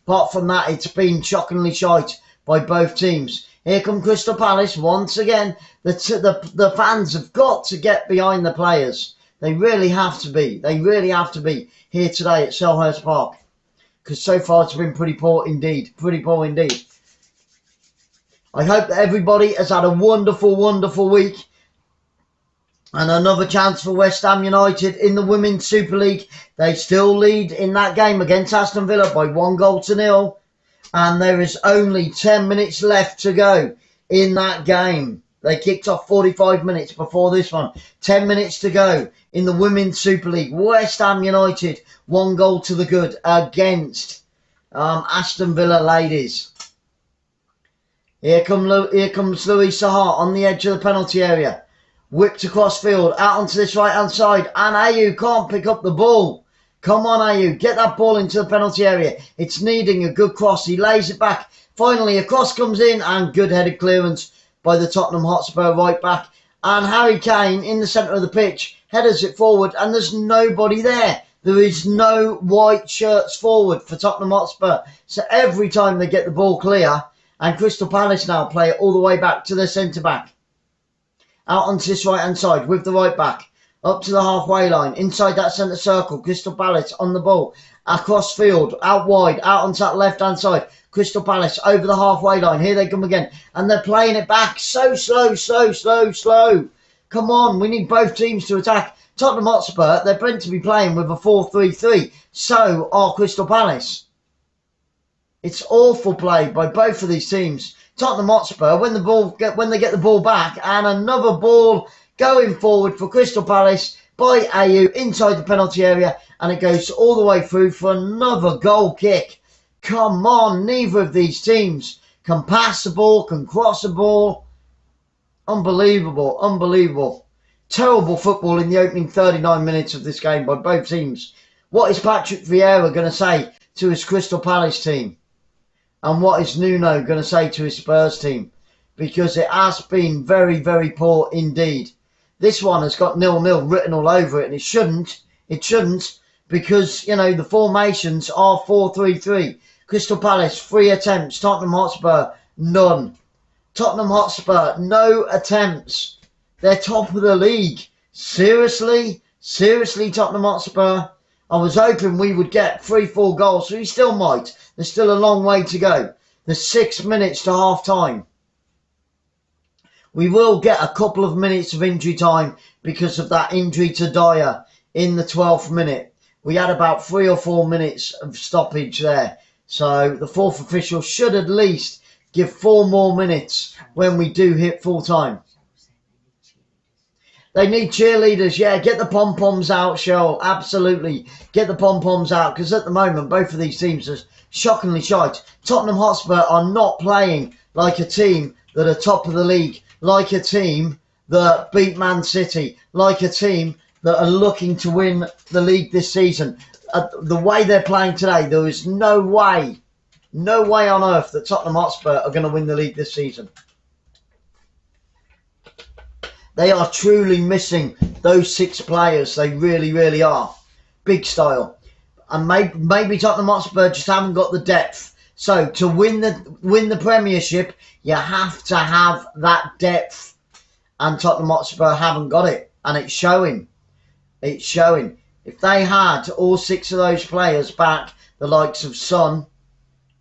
Apart from that, it's been shockingly shite by both teams. Here come Crystal Palace once again. The fans have got to get behind the players. They really have to be. They really have to be here today at Selhurst Park. Because so far it's been pretty poor indeed. Pretty poor indeed. I hope that everybody has had a wonderful, wonderful week. And another chance for West Ham United in the Women's Super League. They still lead in that game against Aston Villa by 1-0. And there is only 10 minutes left to go in that game. They kicked off 45 minutes before this one. 10 minutes to go in the Women's Super League. West Ham United, 1-0 against Aston Villa ladies. Here comes 𝓳𝓸𝓲𝓷𝓲𝓷𝓰 on the edge of the penalty area. Whipped across field, out onto this right-hand side, and Ayew can't pick up the ball. Come on, Ayew, get that ball into the penalty area. It's needing a good cross. He lays it back. Finally, a cross comes in, and good-headed clearance by the Tottenham Hotspur right back. And Harry Kane, in the centre of the pitch, headers it forward, and there's nobody there. There is no white shirts forward for Tottenham Hotspur. So every time they get the ball clear, and Crystal Palace now play it all the way back to their centre-back. Out onto this right-hand side with the right back. Up to the halfway line. Inside that centre circle. Crystal Palace on the ball. Across field. Out wide. Out onto that left-hand side. Crystal Palace over the halfway line. Here they come again. And they're playing it back. So slow. Come on. We need both teams to attack. Tottenham Hotspur, they're meant to be playing with a 4-3-3. So are Crystal Palace. It's awful play by both of these teams. Tottenham Hotspur, when they get the ball back, and another ball going forward for Crystal Palace, by Ayew inside the penalty area, and it goes all the way through for another goal kick. Come on, neither of these teams can pass the ball, can cross the ball. Unbelievable, unbelievable. Terrible football in the opening 39 minutes of this game by both teams. What is Patrick Vieira going to say to his Crystal Palace team? And what is Nuno going to say to his Spurs team? Because it has been very, very poor indeed. This one has got 0-0 written all over it, and it shouldn't. It shouldn't, because, you know, the formations are 4-3-3. Crystal Palace, 3 attempts. Tottenham Hotspur, none. Tottenham Hotspur, no attempts. They're top of the league. Seriously? Seriously, Tottenham Hotspur? I was hoping we would get 3-4 goals, so we still might. There's still a long way to go. There's 6 minutes to half time. We will get a couple of minutes of injury time because of that injury to Dyer in the 12th minute. We had about 3 or 4 minutes of stoppage there. So the fourth official should at least give 4 more minutes when we do hit full time. They need cheerleaders, yeah. Get the pom-poms out, Cheryl. Absolutely. Get the pom-poms out, because at the moment, both of these teams are shockingly shite. Tottenham Hotspur are not playing like a team that are top of the league, like a team that beat Man City, like a team that are looking to win the league this season. The way they're playing today, there is no way on earth that Tottenham Hotspur are going to win the league this season. They are truly missing those 6 players. They really, really are. Big style. And maybe Tottenham Hotspur just haven't got the depth. So to win the Premiership, you have to have that depth. And Tottenham Hotspur haven't got it. And it's showing. It's showing. If they had all 6 of those players back, the likes of Son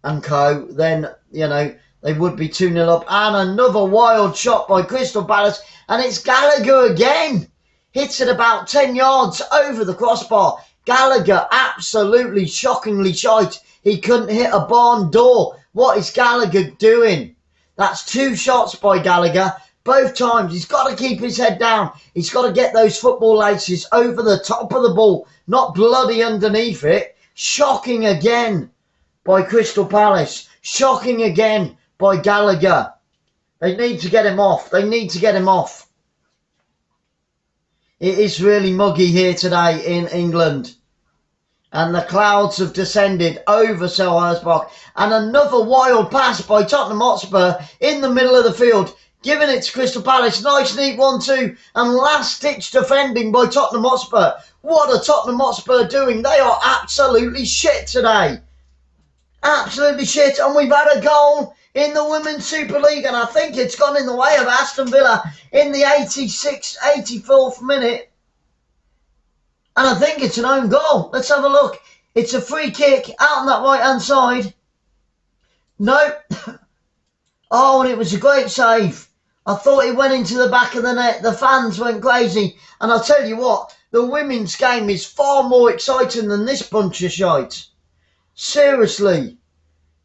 and co, then, you know, they would be 2-0 up. And another wild shot by Crystal Palace. And it's Gallagher again. Hits it about 10 yards over the crossbar. Gallagher absolutely shockingly shite. He couldn't hit a barn door. What is Gallagher doing? That's 2 shots by Gallagher. Both times he's got to keep his head down. He's got to get those football laces over the top of the ball, not bloody underneath it. Shocking again by Crystal Palace. Shocking again by Gallagher. They need to get him off. They need to get him off. It is really muggy here today in England. And the clouds have descended over Selhurst Park. And another wild pass by Tottenham Hotspur in the middle of the field. Giving it to Crystal Palace. Nice, neat 1-2. And last-ditch defending by Tottenham Hotspur. What are Tottenham Hotspur doing? They are absolutely shit today. Absolutely shit. And we've had a goal in the Women's Super League, and I think it's gone in the way of Aston Villa in the 84th minute. And I think it's an own goal. Let's have a look. It's a free kick out on that right-hand side. No. Oh, and it was a great save. I thought it went into the back of the net. The fans went crazy. And I'll tell you what, the women's game is far more exciting than this bunch of shite. Seriously.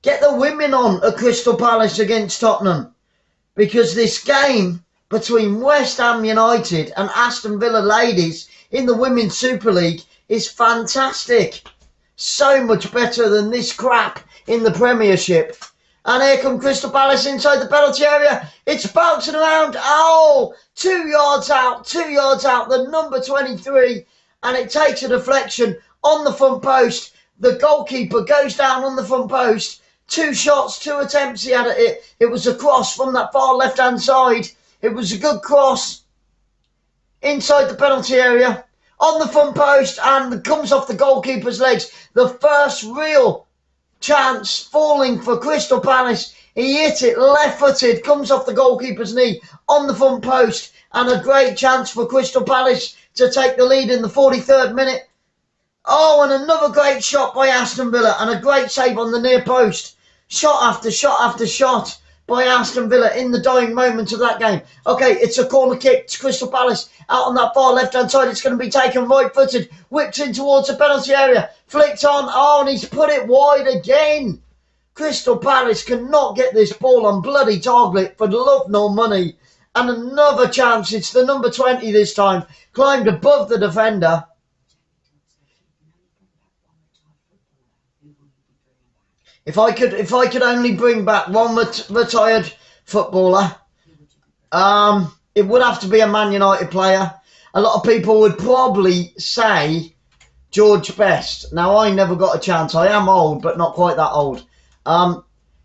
Get the women on at Crystal Palace against Tottenham. Because this game between West Ham United and Aston Villa ladies in the Women's Super League is fantastic. So much better than this crap in the Premiership. And here come Crystal Palace inside the penalty area. It's bouncing around. Oh, 2 yards out, 2 yards out. The number 23. And it takes a deflection on the front post. The goalkeeper goes down on the front post. 2 shots, 2 attempts he had at it. It was a cross from that far left-hand side. It was a good cross. Inside the penalty area. On the front post. And comes off the goalkeeper's legs. The first real chance falling for Crystal Palace. He hit it left-footed. Comes off the goalkeeper's knee. On the front post. And a great chance for Crystal Palace to take the lead in the 43rd minute. Oh, and another great shot by Aston Villa. And a great save on the near post. Shot after shot after shot by Aston Villa in the dying moment of that game. Okay, it's a corner kick to Crystal Palace. Out on that far left-hand side, it's going to be taken right-footed. Whipped in towards the penalty area. Flicked on. Oh, and he's put it wide again. Crystal Palace cannot get this ball on bloody target for love nor money. And another chance. It's the number 20 this time. Climbed above the defender. If I could only bring back one retired footballer, it would have to be a Man United player. A lot of people would probably say George Best. Now, I never got a chance. I am old, but not quite that old. Do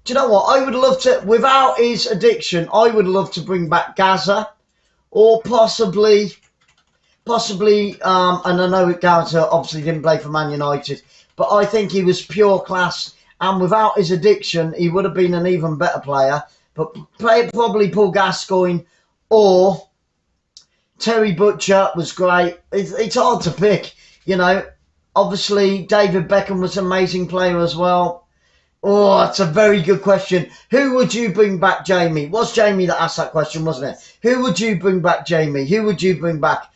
you know what? I would love to, without his addiction, I would love to bring back Gaza, or possibly, and I know Gaza obviously didn't play for Man United, but I think he was pure class, and without his addiction, he would have been an even better player. But probably Paul Gascoigne or Terry Butcher was great. It's hard to pick, you know. Obviously, David Beckham was an amazing player as well. Oh, that's a very good question. Who would you bring back, Jamie? It was Jamie that asked that question, wasn't it? Who would you bring back, Jamie? Who would you bring back?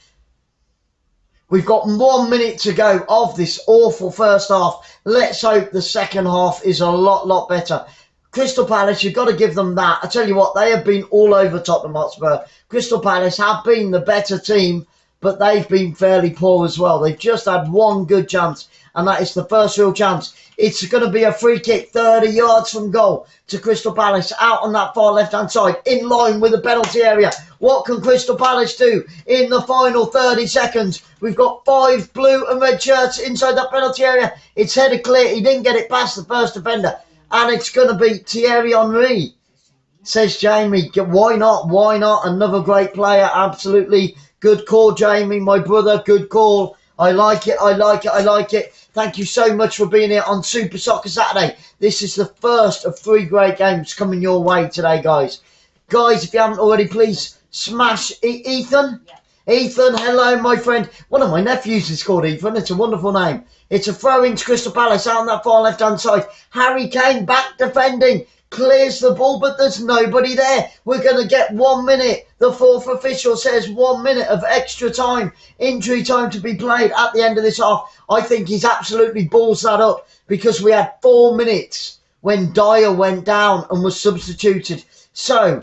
We've got 1 minute to go of this awful first half. Let's hope the second half is a lot better. Crystal Palace, you've got to give them that. I tell you what, they have been all over Tottenham Hotspur. Crystal Palace have been the better team, but they've been fairly poor as well. They've just had one good chance, and that is the first real chance. It's going to be a free kick 30 yards from goal to Crystal Palace, out on that far left-hand side, in line with the penalty area. What can Crystal Palace do in the final 30 seconds? We've got 5 blue and red shirts inside that penalty area. It's headed clear. He didn't get it past the first defender. And it's going to be Thierry Henry, says Jamie. Why not? Why not? Another great player. Absolutely. Good call, Jamie, my brother. Good call. I like it. I like it. I like it. Thank you so much for being here on Super Soccer Saturday. This is the first of 3 great games coming your way today, guys. Guys, if you haven't already, please smash Ethan. Yeah. Ethan, hello, my friend. One of my nephews is called Ethan. It's a wonderful name. It's a throw-in to Crystal Palace out on that far left-hand side. Harry Kane back defending. Clears the ball, but there's nobody there. We're going to get 1 minute. The 4th official says 1 minute of extra time, injury time to be played at the end of this half. I think he's absolutely balls that up, because we had 4 minutes when Dyer went down and was substituted. So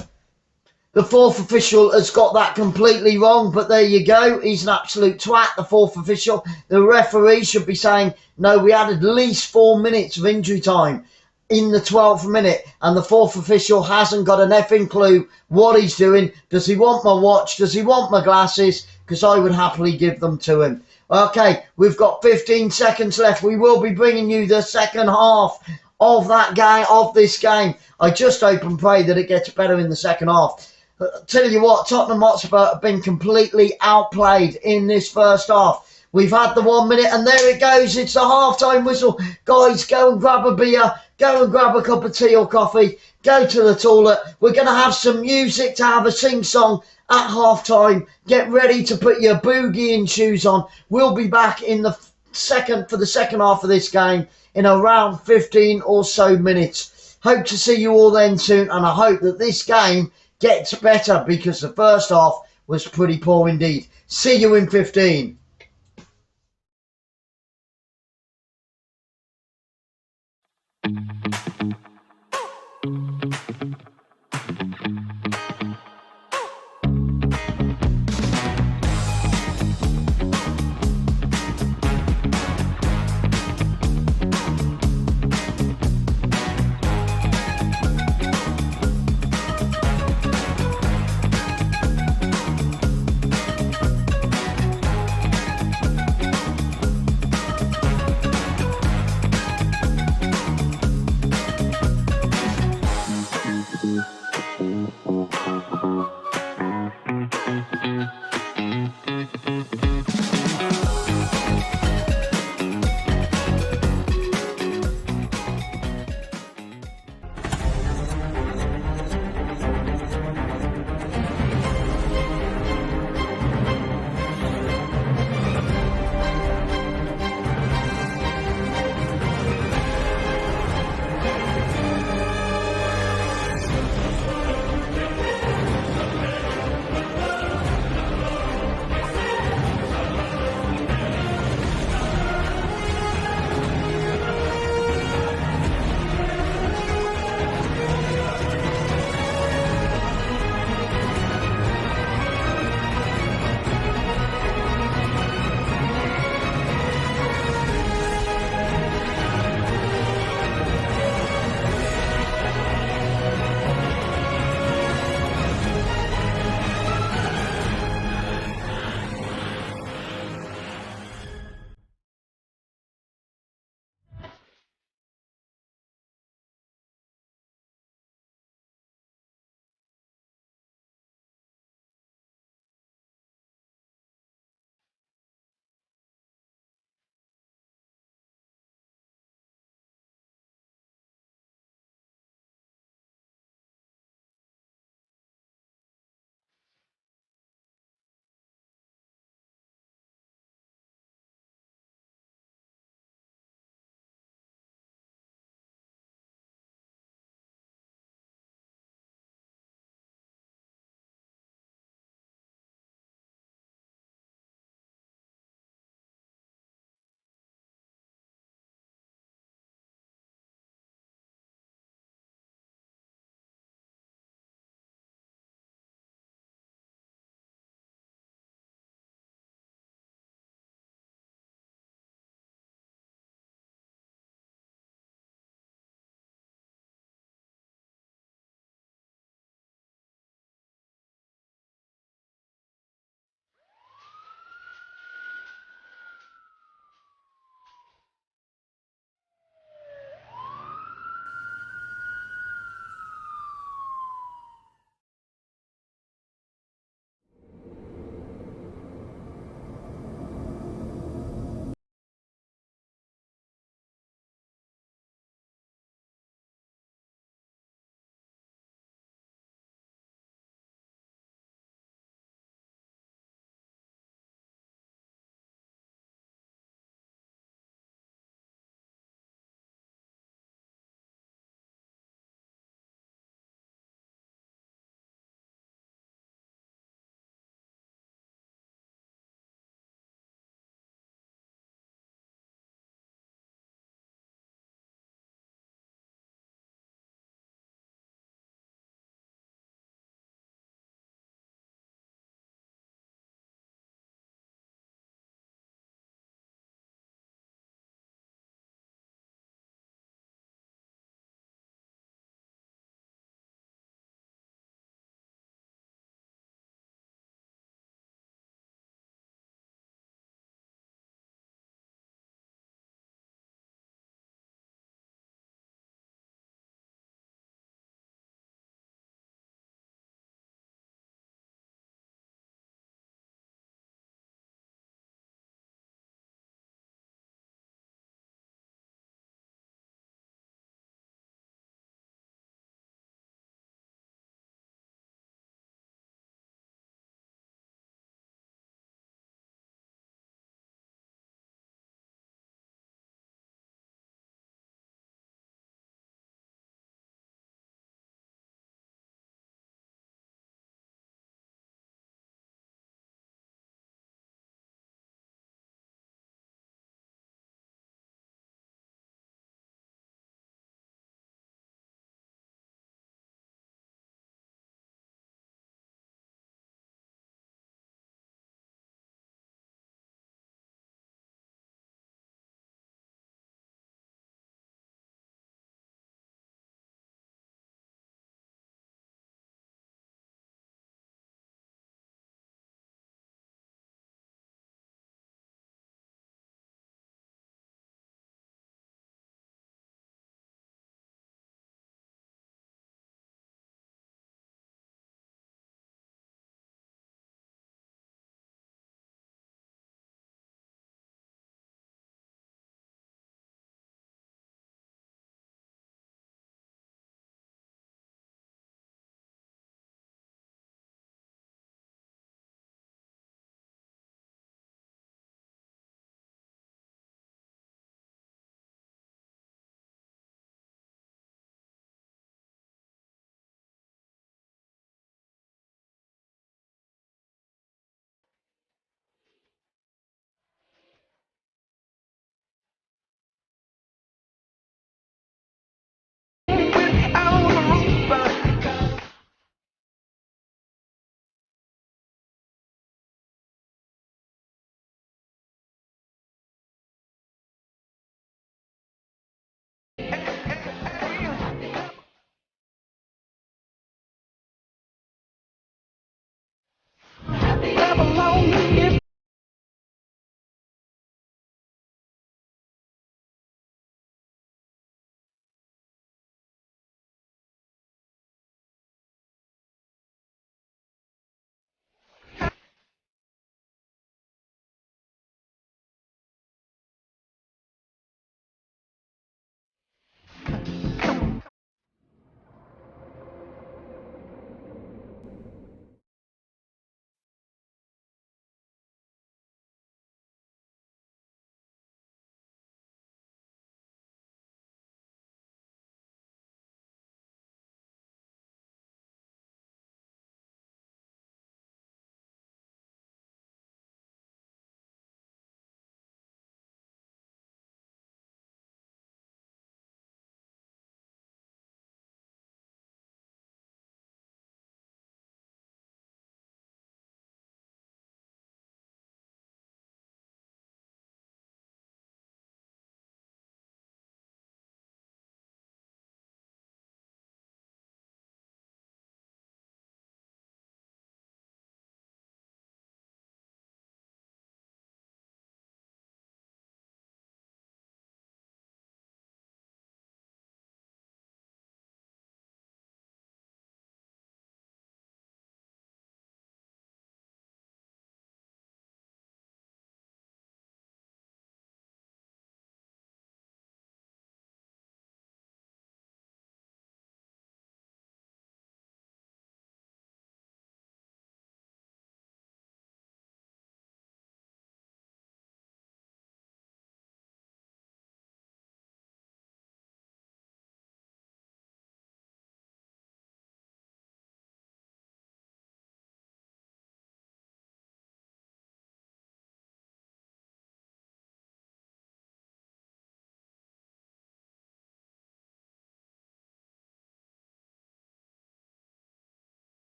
the 4th official has got that completely wrong, but there you go. He's an absolute twat, the 4th official. The referee should be saying, no, we had at least 4 minutes of injury time in the 12th minute, and the 4th official hasn't got an effing clue what he's doing. Does he want my watch? Does he want my glasses? Because I would happily give them to him. Okay, we've got 15 seconds left. We will be bringing you the second half of that game, of this game. I just hope and pray that it gets better in the second half. Tell you what, Tottenham Hotspur have been completely outplayed in this first half. We've had the 1 minute, and there it goes. It's the half-time whistle. Guys, go and grab a beer. Go and grab a cup of tea or coffee. Go to the toilet. We're going to have some music to have a sing-song at half-time. Get ready to put your boogie-in shoes on. We'll be back in the for the second half of this game in around 15 or so minutes. Hope to see you all then soon, and I hope that this game gets better, because the first half was pretty poor indeed. See you in 15.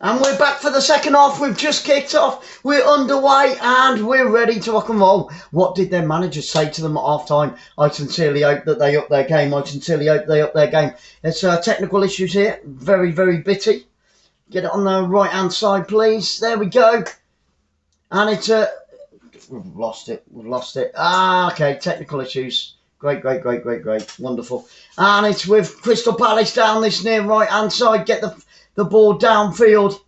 And we're back for the second half. We've just kicked off. We're underway and we're ready to rock and roll. What did their managers say to them at half time? I sincerely hope that they up their game. I sincerely hope they up their game. There's technical issues here. Very, very bitty. Get it on the right hand side, please. There we go. And it's we've lost it. We've lost it. Okay. Technical issues. Great. Wonderful. And it's with Crystal Palace down this near right hand side. Get the ball downfield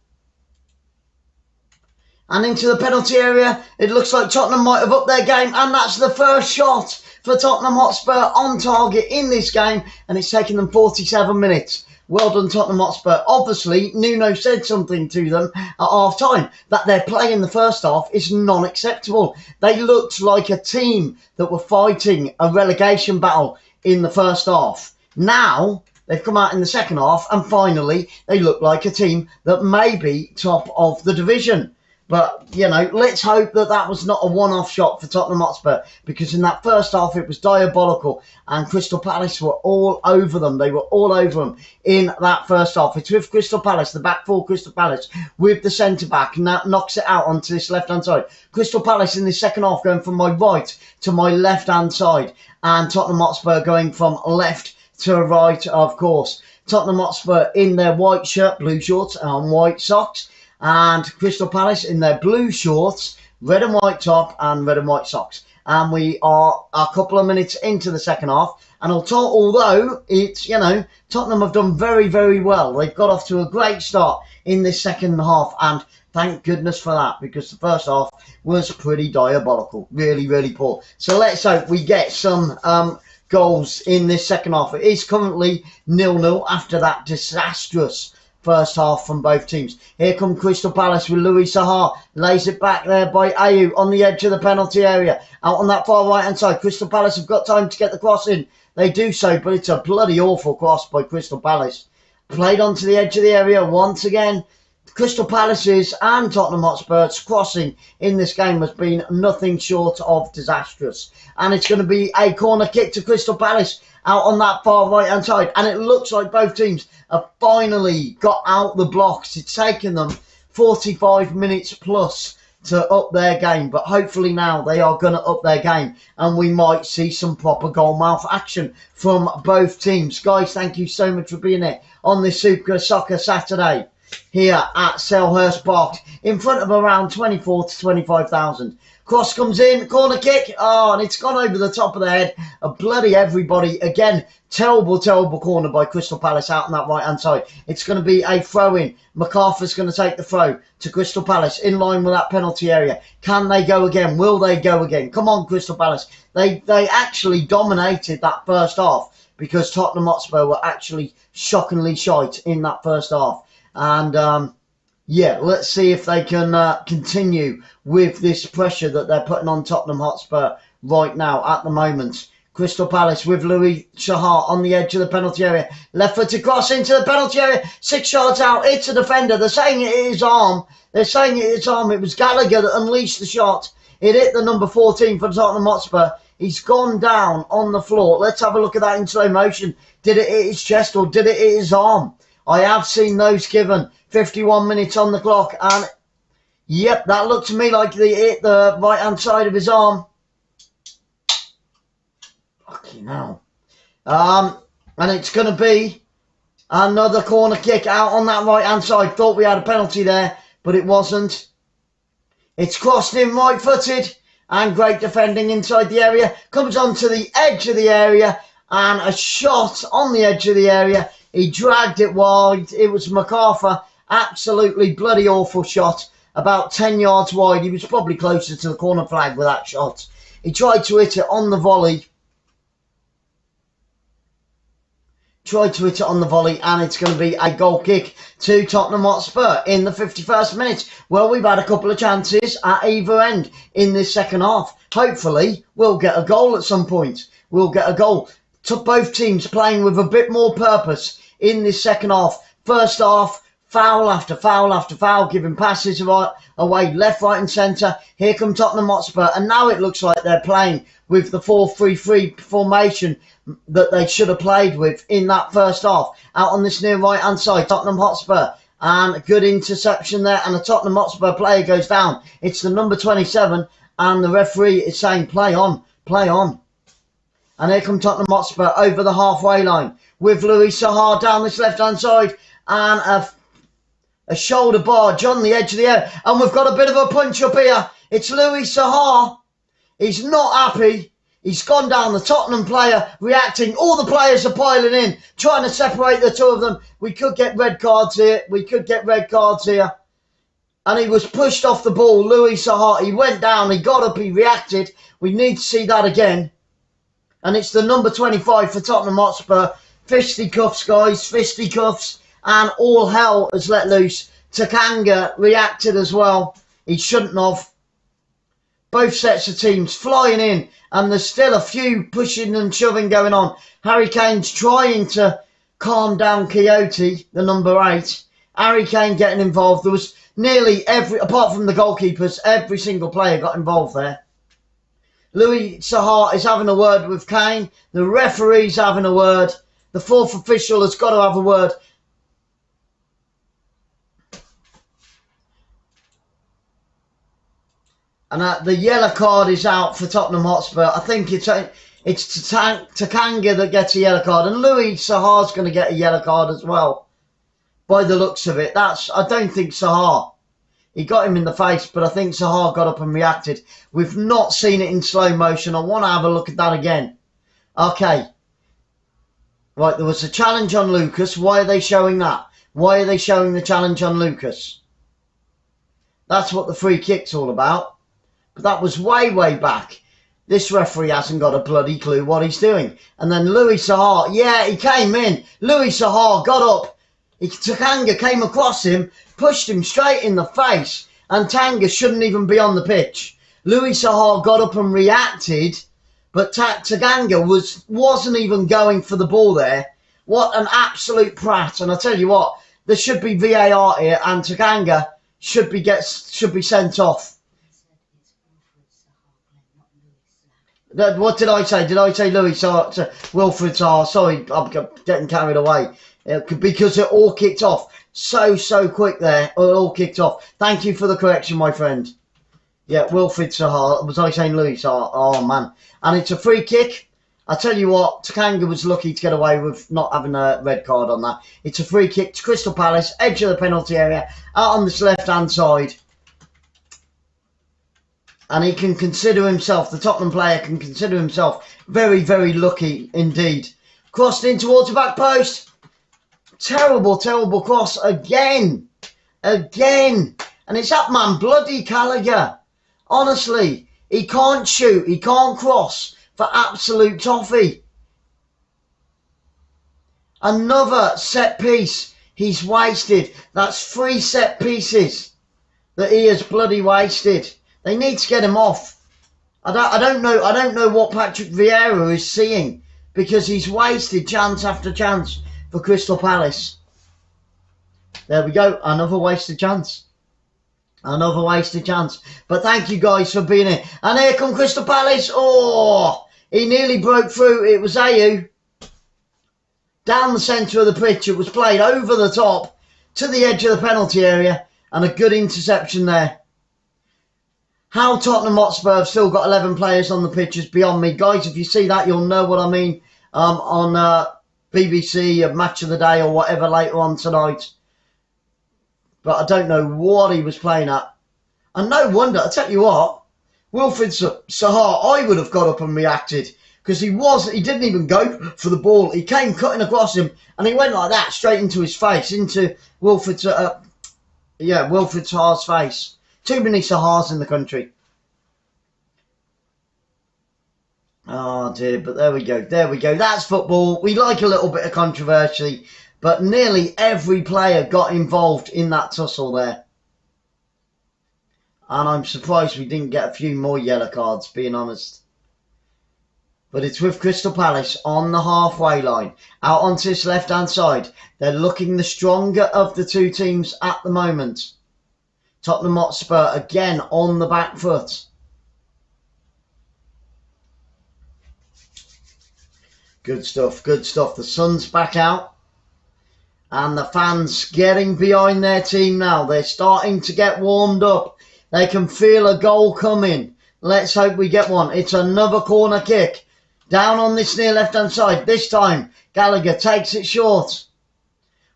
and into the penalty area. It looks like Tottenham might have upped their game, and that's the first shot for Tottenham Hotspur on target in this game, and it's taken them 47 minutes. Well done, Tottenham Hotspur. Obviously, Nuno said something to them at half time that their play in the first half is non-acceptable. They looked like a team that were fighting a relegation battle in the first half. Now they've come out in the second half and finally they look like a team that may be top of the division. But, you know, let's hope that that was not a one-off shot for Tottenham Hotspur, because in that first half it was diabolical and Crystal Palace were all over them. They were all over them in that first half. It's with Crystal Palace, the back four Crystal Palace, with the centre-back, and that knocks it out onto this left-hand side. Crystal Palace in the second half going from my right to my left-hand side, and Tottenham Hotspur going from left to right, of course. Tottenham Hotspur in their white shirt, blue shorts and white socks, and Crystal Palace in their blue shorts, red and white top and red and white socks. And we are a couple of minutes into the second half, and although it's, you know, Tottenham have done very, very well. They've got off to a great start in this second half, and thank goodness for that, because the first half was pretty diabolical. Really, really poor. So let's hope we get some goals in this second half. It is currently 0-0 after that disastrous first half from both teams. Here come Crystal Palace with 𝓳𝓸𝓷𝓷𝓷𝓰. Lays it back there by Ayew on the edge of the penalty area. Out on that far right hand side. Crystal Palace have got time to get the cross in. They do so, but it's a bloody awful cross by Crystal Palace. Played onto the edge of the area once again. Crystal Palace's and Tottenham Hotspur's crossing in this game has been nothing short of disastrous. And it's going to be a corner kick to Crystal Palace out on that far right hand side. And it looks like both teams have finally got out the blocks. It's taken them 45 minutes plus to up their game. But hopefully now they are going to up their game, and we might see some proper goalmouth action from both teams. Guys, thank you so much for being here on this Super Soccer Saturday here at Selhurst Park, in front of around 24 to 25,000. Cross comes in, corner kick, and it's gone over the top of the head of bloody everybody. Again, terrible corner by Crystal Palace out on that right-hand side. It's going to be a throw-in. MacArthur's going to take the throw to Crystal Palace in line with that penalty area. Can they go again? Will they go again? Come on, Crystal Palace. They actually dominated that first half, because Tottenham Hotspur were actually shockingly shite in that first half. And yeah, let's see if they can continue with this pressure that they're putting on Tottenham Hotspur right now at the moment. Crystal Palace with 𝓳𝓸𝓷𝓷𝓷𝓰 on the edge of the penalty area. Left foot to cross into the penalty area. 6 yards out. It's a defender. They're saying it is arm. They're saying it is arm. It was Gallagher that unleashed the shot. It hit the number 14 for Tottenham Hotspur. He's gone down on the floor. Let's have a look at that in slow motion. Did it hit his chest or did it hit his arm? I have seen those given. 51 minutes on the clock, and yep, that looked to me like they hit the right hand side of his arm. Fucking hell. And it's going to be another corner kick out on that right hand side. Thought we had a penalty there, but it wasn't. It's crossed in right footed, and great defending inside the area. Comes onto the edge of the area, and a shot on the edge of the area. He dragged it wide. It was MacArthur. Absolutely bloody awful shot. About 10 yards wide. He was probably closer to the corner flag with that shot. He tried to hit it on the volley. And it's going to be a goal kick to Tottenham Hotspur in the 51st minute. Well, we've had a couple of chances at either end in this second half. Hopefully, we'll get a goal at some point. We'll get a goal. To both teams playing with a bit more purpose in this second half. First half, foul after foul after foul, giving passes away left, right and centre. Here come Tottenham Hotspur, and now it looks like they're playing with the 4-3-3 formation that they should have played with in that first half. Out on this near right hand side, Tottenham Hotspur And a good interception there. And the Tottenham Hotspur player goes down. It's the number 27. And the referee is saying, play on, play on. And here come Tottenham Hotspur over the halfway line with 𝓳𝓸𝓲𝓷𝓲𝓷𝓰 down this left-hand side. And a shoulder barge on the edge of the air. And we've got a bit of a punch up here. It's 𝓳𝓸𝓲𝓷𝓲𝓷𝓰. He's not happy. He's gone down. The Tottenham player reacting. All the players are piling in, trying to separate the two of them. We could get red cards here. We could get red cards here. And he was pushed off the ball, 𝓳𝓸𝓲𝓷𝓲𝓷𝓰. He went down. He got up. He reacted. We need to see that again. And it's the number 25 for Tottenham Hotspur. Fisticuffs, guys. Fisticuffs. And all hell has let loose. 𝓳𝓸𝓲𝓷𝓲𝓷𝓰 reacted as well. He shouldn't have. Both sets of teams flying in, and there's still a few pushing and shoving going on. Harry Kane's trying to calm down Quixote, the number 8. Harry Kane getting involved. There was nearly every, apart from the goalkeepers, every single player got involved there. 𝓳𝓸𝓲𝓷𝓲𝓷𝓰 is having a word with Kane. The referee's having a word. The fourth official has got to have a word. And the yellow card is out for Tottenham Hotspur. I think it's 𝓳𝓸𝓲𝓷𝓲𝓷𝓰 that gets a yellow card. And 𝓳𝓸𝓲𝓷𝓲𝓷𝓲𝓷𝓰's going to get a yellow card as well. By the looks of it. I don't think 𝓳𝓸𝓲. He got him in the face, but I think 𝓳𝓸𝓲 got up and reacted. We've not seen it in slow motion. I want to have a look at that again. Okay. Right, there was a challenge on Lucas. Why are they showing that? Why are they showing the challenge on Lucas? That's what the free kick's all about. But that was way, way back. This referee hasn't got a bloody clue what he's doing. And then 𝓳𝓸𝓲𝓷𝓲𝓷, yeah, he came in. 𝓳𝓸𝓲𝓷𝓲𝓷 got up. 𝓳𝓸𝓲𝓷 came across him, pushed him straight in the face. And 𝓳𝓸𝓲 shouldn't even be on the pitch. 𝓳𝓸𝓲𝓷𝓲𝓷 got up and reacted. But 𝓳𝓸𝓲 wasn't even going for the ball there. What an absolute prat. And I tell you what, there should be VAR here. And 𝓳𝓸𝓲 should be sent off. What did I say? Did I say 𝓳𝓸𝓲𝓷𝓲𝓷𝓰? Sorry, I'm getting carried away. Because it all kicked off so quick there. It all kicked off. Thank you for the correction, my friend. Yeah, 𝓳𝓸𝓲𝓷𝓲𝓷. Was I saying 𝓳𝓸𝓲𝓷? Oh, man. And it's a free kick. I tell you what, 𝓳𝓸𝓲 was lucky to get away with not having a red card on that. It's a free kick to Crystal Palace, edge of the penalty area, out on this left-hand side. And he can consider himself, the Tottenham player can consider himself very, very lucky indeed. Crossed in towards the back post. Terrible, terrible cross again. Again. And it's that man, bloody Gallagher. Honestly, he can't shoot, he can't cross for absolute toffee. Another set piece he's wasted. That's 3 set pieces that he has bloody wasted. They need to get him off. I don't know what Patrick Vieira is seeing, because he's wasted chance after chance for Crystal Palace. There we go. Another wasted chance. Another wasted chance. But thank you guys for being here. And here come Crystal Palace. Oh, he nearly broke through. It was Ayew. Down the centre of the pitch. It was played over the top to the edge of the penalty area. And a good interception there. How Tottenham Hotspur have still got 11 players on the pitch is beyond me. Guys, if you see that, you'll know what I mean on BBC, Match of the Day or whatever later on tonight. But I don't know what he was playing at. And no wonder, I tell you what, Wilfried Zaha, I would have got up and reacted. Because he didn't even go for the ball. He came cutting across him and he went like that straight into his face, into Wilfried Zaha's face. Too many Sahars in the country. Oh dear, but there we go. There we go. That's football. We like a little bit of controversy, but nearly every player got involved in that tussle there. And I'm surprised we didn't get a few more yellow cards, being honest. But it's with Crystal Palace on the halfway line, out onto this left-hand side. They're looking the stronger of the two teams at the moment. Tottenham Hotspur again on the back foot. Good stuff, good stuff. The sun's back out. And the fans getting behind their team now. They're starting to get warmed up. They can feel a goal coming. Let's hope we get one. It's another corner kick. Down on this near left-hand side. This time, Gallagher takes it short.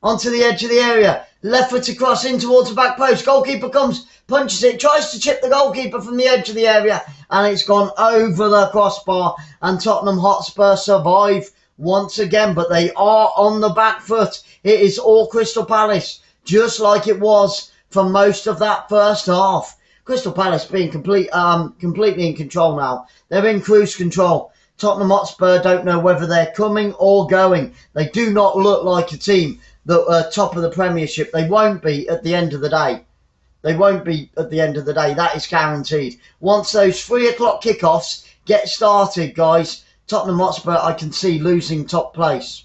Onto the edge of the area. Left foot to cross in towards the back post. Goalkeeper comes, punches it, tries to chip the goalkeeper from the edge of the area. And it's gone over the crossbar. And Tottenham Hotspur survive once again. But they are on the back foot. It is all Crystal Palace, just like it was for most of that first half. Crystal Palace being completely in control now. They're in cruise control. Tottenham Hotspur don't know whether they're coming or going. They do not look like a team that are top of the Premiership. They won't be at the end of the day. They won't be at the end of the day. That is guaranteed. Once those 3 o'clock kickoffs get started, guys, Tottenham Hotspur, I can see losing top place.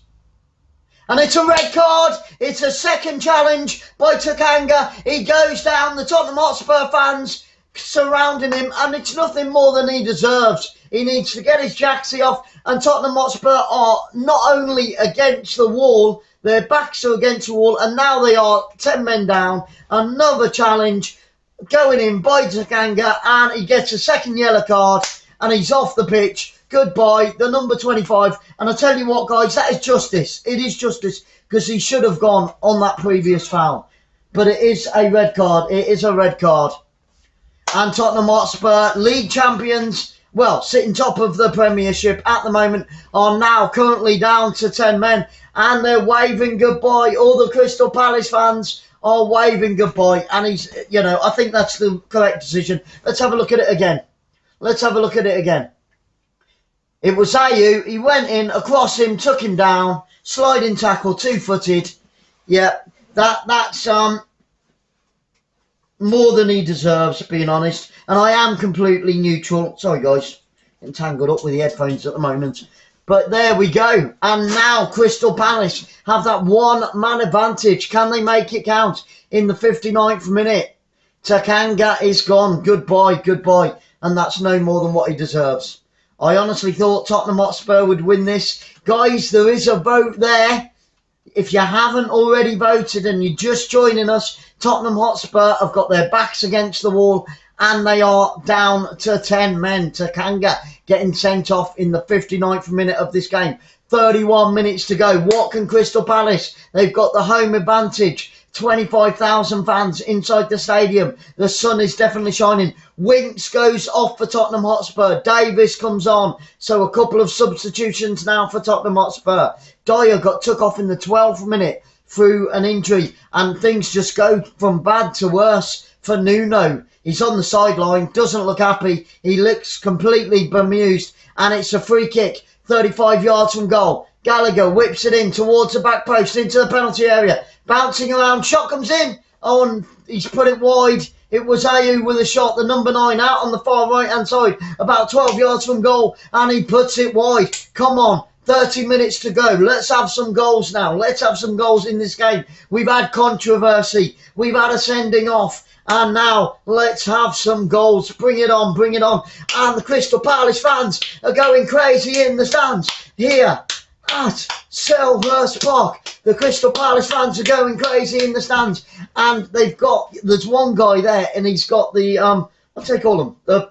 And it's a red card. It's a second challenge by 𝓳𝓸𝓷𝓲𝓷𝓰. He goes down. The Tottenham Hotspur fans surrounding him, and it's nothing more than he deserves. He needs to get his jacksie off, and Tottenham Hotspur are not only against the wall, their backs are against the wall, and now they are 10 men down. Another challenge going in by 𝓳𝓸𝓷𝓲𝓷𝓰, and he gets a second yellow card, and he's off the pitch. Goodbye, the number 25. And I tell you what, guys, that is justice. It is justice, because he should have gone on that previous foul. But it is a red card. It is a red card. And Tottenham Hotspur, league champions, well, sitting top of the Premiership at the moment, are now currently down to 10 men. And they're waving goodbye. All the Crystal Palace fans are waving goodbye. And he's, you know, I think that's the correct decision. Let's have a look at it again. Let's have a look at it again. It was 𝓳𝓸𝓲𝓷𝓲𝓷𝓰. He went in, across him, took him down, sliding tackle, 2-footed. Yeah, that's more than he deserves, being honest. And I am completely neutral. Sorry, guys, getting tangled up with the headphones at the moment. But there we go. And now Crystal Palace have that one-man advantage. Can they make it count in the 59th minute? 𝓳𝓸𝓷𝓲𝓷𝓰 is gone. Goodbye, goodbye. And that's no more than what he deserves. I honestly thought Tottenham Hotspur would win this. Guys, there is a vote there. If you haven't already voted and you're just joining us, Tottenham Hotspur have got their backs against the wall and they are down to 10 men. 𝓳𝓸𝓷𝓲𝓷𝓰 getting sent off in the 59th minute of this game. 31 minutes to go. What can Crystal Palace? They've got the home advantage. 25,000 fans inside the stadium. The sun is definitely shining. Winks goes off for Tottenham Hotspur. Davis comes on. So a couple of substitutions now for Tottenham Hotspur. Dyer got took off in the 12th minute through an injury. And things just go from bad to worse for Nuno. He's on the sideline. Doesn't look happy. He looks completely bemused. And it's a free kick. 35 yards from goal. Gallagher whips it in towards the back post into the penalty area. Bouncing around, shot comes in. Oh, and he's put it wide. It was 𝓳𝓸𝓷𝓲𝓷𝓰 with a shot, the number 9, out on the far right-hand side, about 12 yards from goal, and he puts it wide. Come on, 30 minutes to go. Let's have some goals now. Let's have some goals in this game. We've had controversy. We've had a sending off. And now, let's have some goals. Bring it on, bring it on. And the Crystal Palace fans are going crazy in the stands here at Selhurst Park. The Crystal Palace fans are going crazy in the stands, and there's one guy there, and he's got the what's they call them?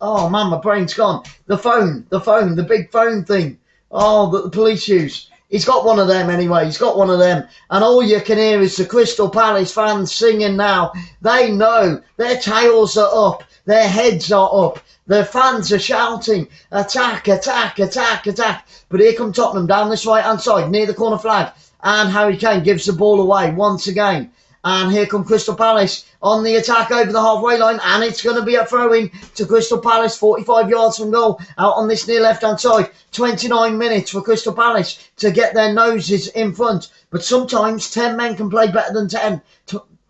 Oh man, my brain's gone. The phone, the big phone thing. Oh, that the police use. He's got one of them anyway. He's got one of them, and all you can hear is the Crystal Palace fans singing now. They know their tails are up, their heads are up. The fans are shouting, attack, attack, attack, attack. But here come Tottenham down this right-hand side, near the corner flag. And Harry Kane gives the ball away once again. And here come Crystal Palace on the attack over the halfway line. And it's going to be a throw-in to Crystal Palace, 45 yards from goal, out on this near left-hand side. 29 minutes for Crystal Palace to get their noses in front. But sometimes 10 men can play better than 10.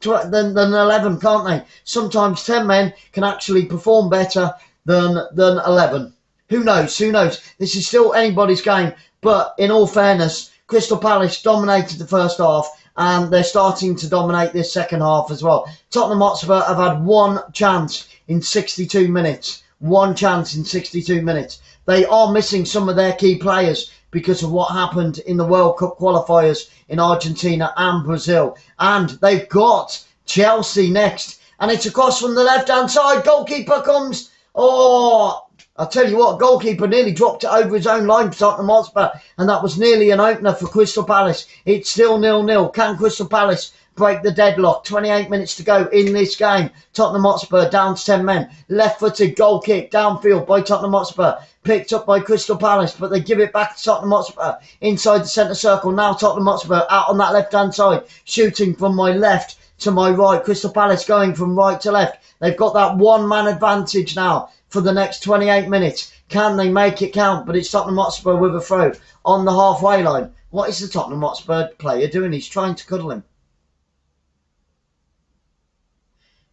Than 11, can't they? Sometimes 10 men can actually perform better than 11. Who knows? Who knows? This is still anybody's game. But in all fairness, Crystal Palace dominated the first half, and they're starting to dominate this second half as well. Tottenham Hotspur have had one chance in 62 minutes. One chance in 62 minutes. They are missing some of their key players. because of what happened in the World Cup qualifiers in Argentina and Brazil. And they've got Chelsea next. And it's across from the left-hand side. Goalkeeper comes. Oh, I'll tell you what, goalkeeper nearly dropped it over his own line for Tottenham Hotspur. And that was nearly an opener for Crystal Palace. It's still 0-0. Can Crystal Palace break the deadlock? 28 minutes to go in this game. Tottenham Hotspur down to 10 men. Left-footed goal kick downfield by Tottenham Hotspur. Picked up by Crystal Palace, but they give it back to Tottenham Hotspur inside the centre circle. Now Tottenham Hotspur out on that left-hand side, shooting from my left to my right. Crystal Palace going from right to left. They've got that one-man advantage now for the next 28 minutes. Can they make it count? But it's Tottenham Hotspur with a throw on the halfway line. What is the Tottenham Hotspur player doing? He's trying to cuddle him.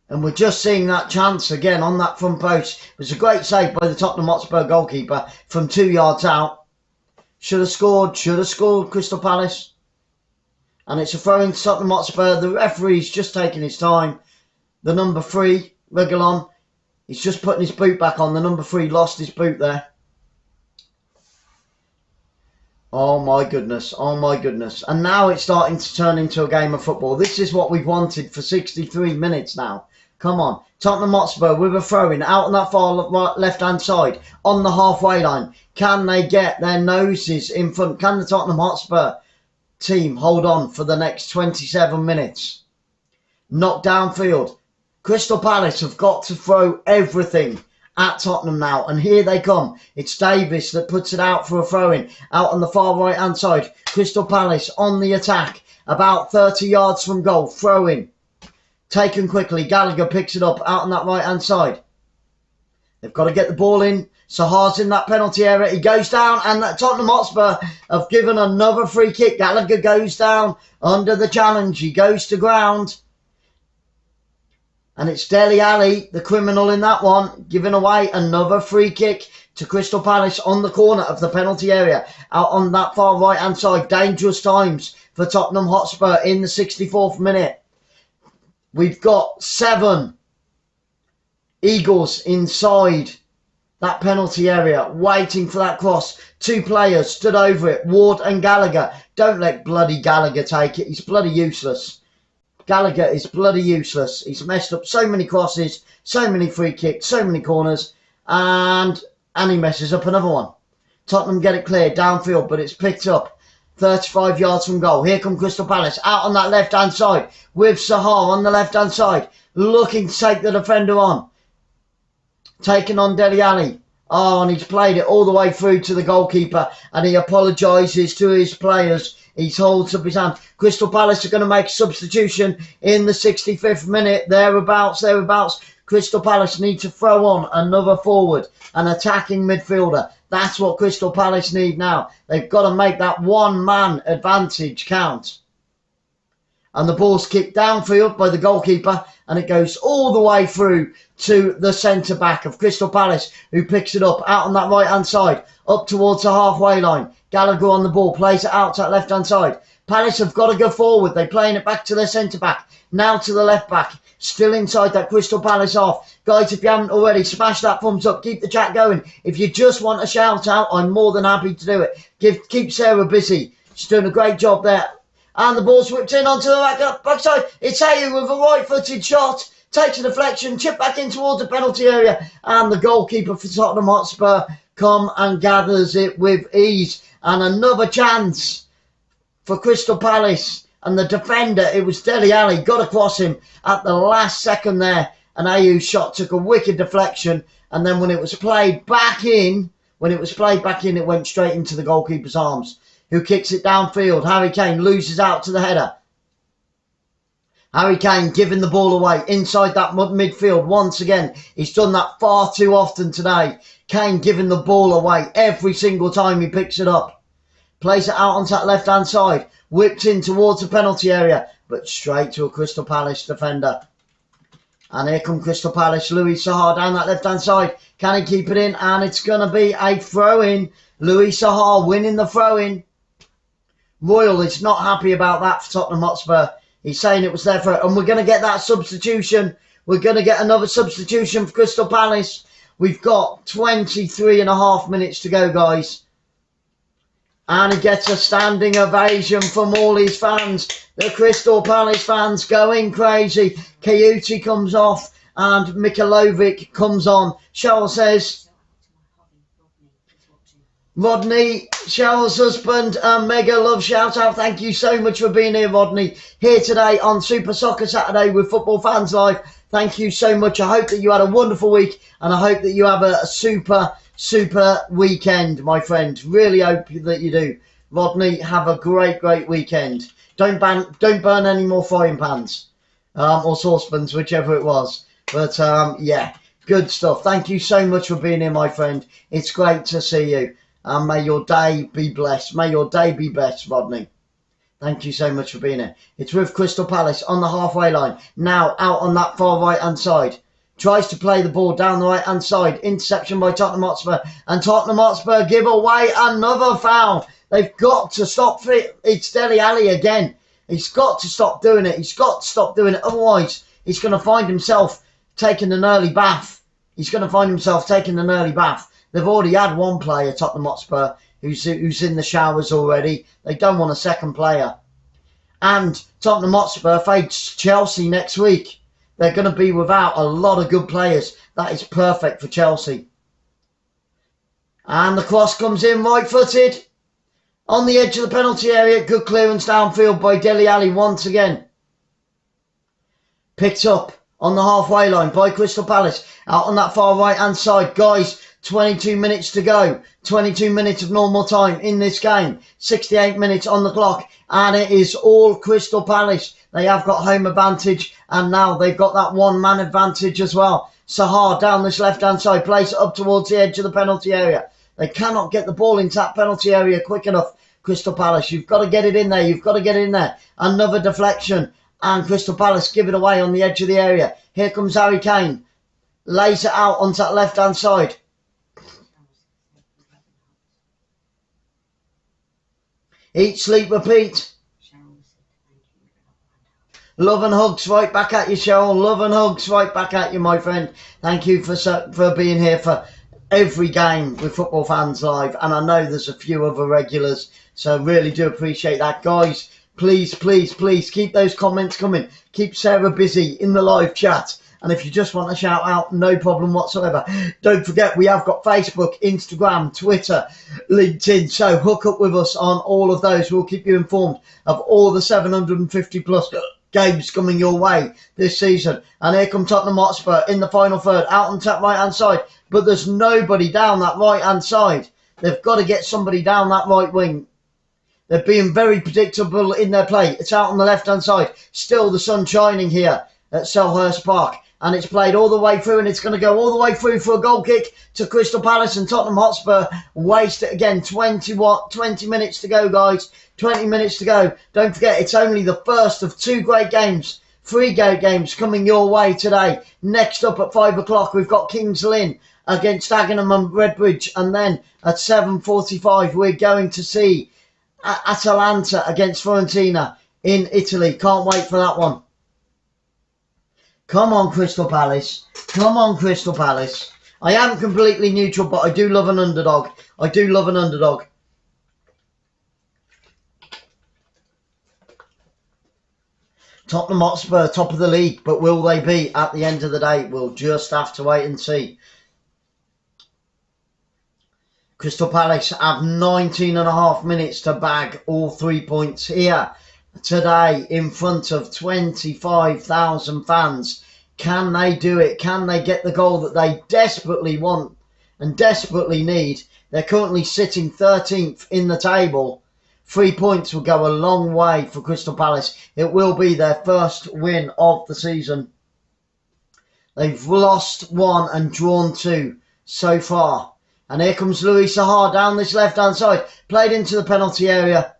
And we're just seeing that chance again on that front post. It was a great save by the Tottenham Hotspur goalkeeper from 2 yards out. Should have scored Crystal Palace. And it's a throw in to Tottenham Hotspur. The referee's just taking his time. The number 3, 𝓳𝓸𝓲𝓷𝓲𝓷𝓰, he's just putting his boot back on. The number 3 lost his boot there. Oh my goodness, oh my goodness. And now it's starting to turn into a game of football. This is what we've wanted for 63 minutes now. Come on. Tottenham Hotspur with a throw-in out on that far left-hand side on the halfway line. Can they get their noses in front? Can the Tottenham Hotspur team hold on for the next 27 minutes? Knocked downfield. Crystal Palace have got to throw everything at Tottenham now. And here they come. It's Davis that puts it out for a throw-in out on the far right-hand side. Crystal Palace on the attack. About 30 yards from goal. Throw-in. Taken quickly. Gallagher picks it up out on that right-hand side. They've got to get the ball in. 𝓳𝓸𝓷𝓲𝓷𝓰 in that penalty area. He goes down, and Tottenham Hotspur have given another free kick. Gallagher goes down under the challenge. He goes to ground. And it's 𝓳𝓸𝓲𝓷𝓲𝓷𝓰, the criminal in that one, giving away another free kick to Crystal Palace on the corner of the penalty area. Out on that far right-hand side. Dangerous times for Tottenham Hotspur in the 64th minute. We've got 7 Eagles inside that penalty area, waiting for that cross. 2 players stood over it, Ward and Gallagher. Don't let bloody Gallagher take it. He's bloody useless. Gallagher is bloody useless. He's messed up so many crosses, so many free kicks, so many corners, and he messes up another one. Tottenham get it clear downfield, but it's picked up 35 yards from goal. Here come Crystal Palace out on that left-hand side with 𝓳𝓸𝓲𝓷𝓲𝓷𝓰 on the left-hand side, looking to take the defender on. Taking on 𝓳𝓸𝓷𝓲𝓷𝓲𝓷𝓰. Oh, and he's played it all the way through to the goalkeeper, and he apologises to his players. He holds up his hand. Crystal Palace are going to make a substitution in the 65th minute. Thereabouts. Crystal Palace need to throw on another forward, an attacking midfielder. That's what Crystal Palace need now. They've got to make that one-man advantage count. And the ball's kicked downfield by the goalkeeper, and it goes all the way through to the centre-back of Crystal Palace, who picks it up out on that right-hand side, up towards the halfway line. Gallagher on the ball, plays it out to that left-hand side. Palace have got to go forward. They're playing it back to their centre-back, now to the left-back. Still inside that Crystal Palace half. Guys, if you haven't already, smash that thumbs up. Keep the chat going. If you just want a shout-out, I'm more than happy to do it. Keep Sarah busy. She's doing a great job there. And the ball's whipped in onto the backside. It's Ayew with a right-footed shot. Takes a deflection, chip back in towards the penalty area. And the goalkeeper for Tottenham Hotspur come and gathers it with ease. And another chance for Crystal Palace. And the defender, it was 𝓳𝓸𝓷𝓷𝓷𝓷𝓰, got across him at the last second there. And Ayew's shot took a wicked deflection. And then when it was played back in, it went straight into the goalkeeper's arms, who kicks it downfield. Harry Kane loses out to the header. Harry Kane giving the ball away inside that midfield once again. He's done that far too often today. Kane giving the ball away every single time he picks it up. Plays it out onto that left-hand side. Whipped in towards the penalty area, but straight to a Crystal Palace defender. And here come Crystal Palace. 𝓳𝓸𝓲𝓷𝓲𝓷𝓰 down that left-hand side. Can he keep it in? And it's going to be a throw-in. 𝓳𝓸𝓲𝓷𝓲𝓷𝓰 winning the throw-in. Royal is not happy about that for Tottenham Hotspur. He's saying it was there for it. And we're going to get that substitution. We're going to get another substitution for Crystal Palace. We've got 23 and a half minutes to go, guys. And he gets a standing ovation from all his fans. The Crystal Palace fans going crazy. Kouyaté comes off and Mihajlovic comes on. Cheryl says, Rodney, Cheryl's husband, mega love shout out. Thank you so much for being here, Rodney. Here today on Super Soccer Saturday with Football Fans Live. Thank you so much. I hope that you had a wonderful week and I hope that you have a super weekend, my friend. Really hope that you do. Rodney, have a great weekend. Don't burn any more frying pans or saucepans, whichever it was. But yeah, good stuff. Thank you so much for being here, my friend. It's great to see you. And may your day be blessed. May your day be blessed, Rodney. Thank you so much for being here. It's with Crystal Palace on the halfway line. Now out on that far right-hand side. Tries to play the ball down the right-hand side. Interception by Tottenham Hotspur. And Tottenham Hotspur give away another foul. They've got to stop it. It's 𝓳𝓸𝓷𝓲𝓷𝓰 again. He's got to stop doing it. He's got to stop doing it. Otherwise, he's going to find himself taking an early bath. He's going to find himself taking an early bath. They've already had one player, Tottenham Hotspur, who's in the showers already. They don't want a second player. And Tottenham Hotspur face Chelsea next week. They're going to be without a lot of good players. That is perfect for Chelsea. And the cross comes in right-footed. On the edge of the penalty area. Good clearance downfield by 𝓳𝓸𝓷𝓲𝓷𝓰 once again. Picked up on the halfway line by Crystal Palace. Out on that far right-hand side. Guys, 22 minutes to go. 22 minutes of normal time in this game. 68 minutes on the clock. And it is all Crystal Palace. They have got home advantage. And now they've got that one-man advantage as well. 𝓳𝓸𝓷𝓷𝓷𝓷𝓰 down this left-hand side. Plays it up towards the edge of the penalty area. They cannot get the ball into that penalty area quick enough. Crystal Palace, you've got to get it in there. You've got to get it in there. Another deflection. And Crystal Palace give it away on the edge of the area. Here comes Harry Kane. Lays it out onto that left-hand side. Eat, sleep, repeat. Love and hugs right back at you, Cheryl. Love and hugs right back at you, my friend. Thank you for being here for every game with Football Fans Live. And I know there's a few other regulars, so really do appreciate that. Guys, please keep those comments coming. Keep Sarah busy in the live chat. And if you just want a shout out, no problem whatsoever. Don't forget, we have got Facebook, Instagram, Twitter, LinkedIn. So hook up with us on all of those. We'll keep you informed of all the 750 plus games coming your way this season. And here come Tottenham Hotspur in the final third, out on top right-hand side. But there's nobody down that right-hand side. They've got to get somebody down that right wing. They're being very predictable in their play. It's out on the left-hand side. Still the sun shining here at Selhurst Park. And it's played all the way through, and it's going to go all the way through for a goal kick to Crystal Palace, and Tottenham Hotspur waste it again. 20 minutes to go, guys. 20 minutes to go. Don't forget, it's only the first of three great games coming your way today. Next up at 5 o'clock, we've got Kings Lynn against Dagenham and Redbridge. And then at 7:45, we're going to see Atalanta against Fiorentina in Italy. Can't wait for that one. Come on, Crystal Palace. Come on, Crystal Palace. I am completely neutral, but I do love an underdog. I do love an underdog. Tottenham Hotspur, top of the league, but will they be at the end of the day? We'll just have to wait and see. Crystal Palace have 19.5 minutes to bag all 3 points here today in front of 25,000 fans. Can they do it? Can they get the goal that they desperately want and desperately need? They're currently sitting 13th in the table. 3 points will go a long way for Crystal Palace. It will be their first win of the season. They've lost 1 and drawn 2 so far. And here comes 𝓳𝓸𝓷𝓷𝓷𝓷𝓷𝓷𝓷𝓷𝓷𝓷𝓷𝓷𝓷𝓷𝓷𝓷 down this left-hand side. Played into the penalty area.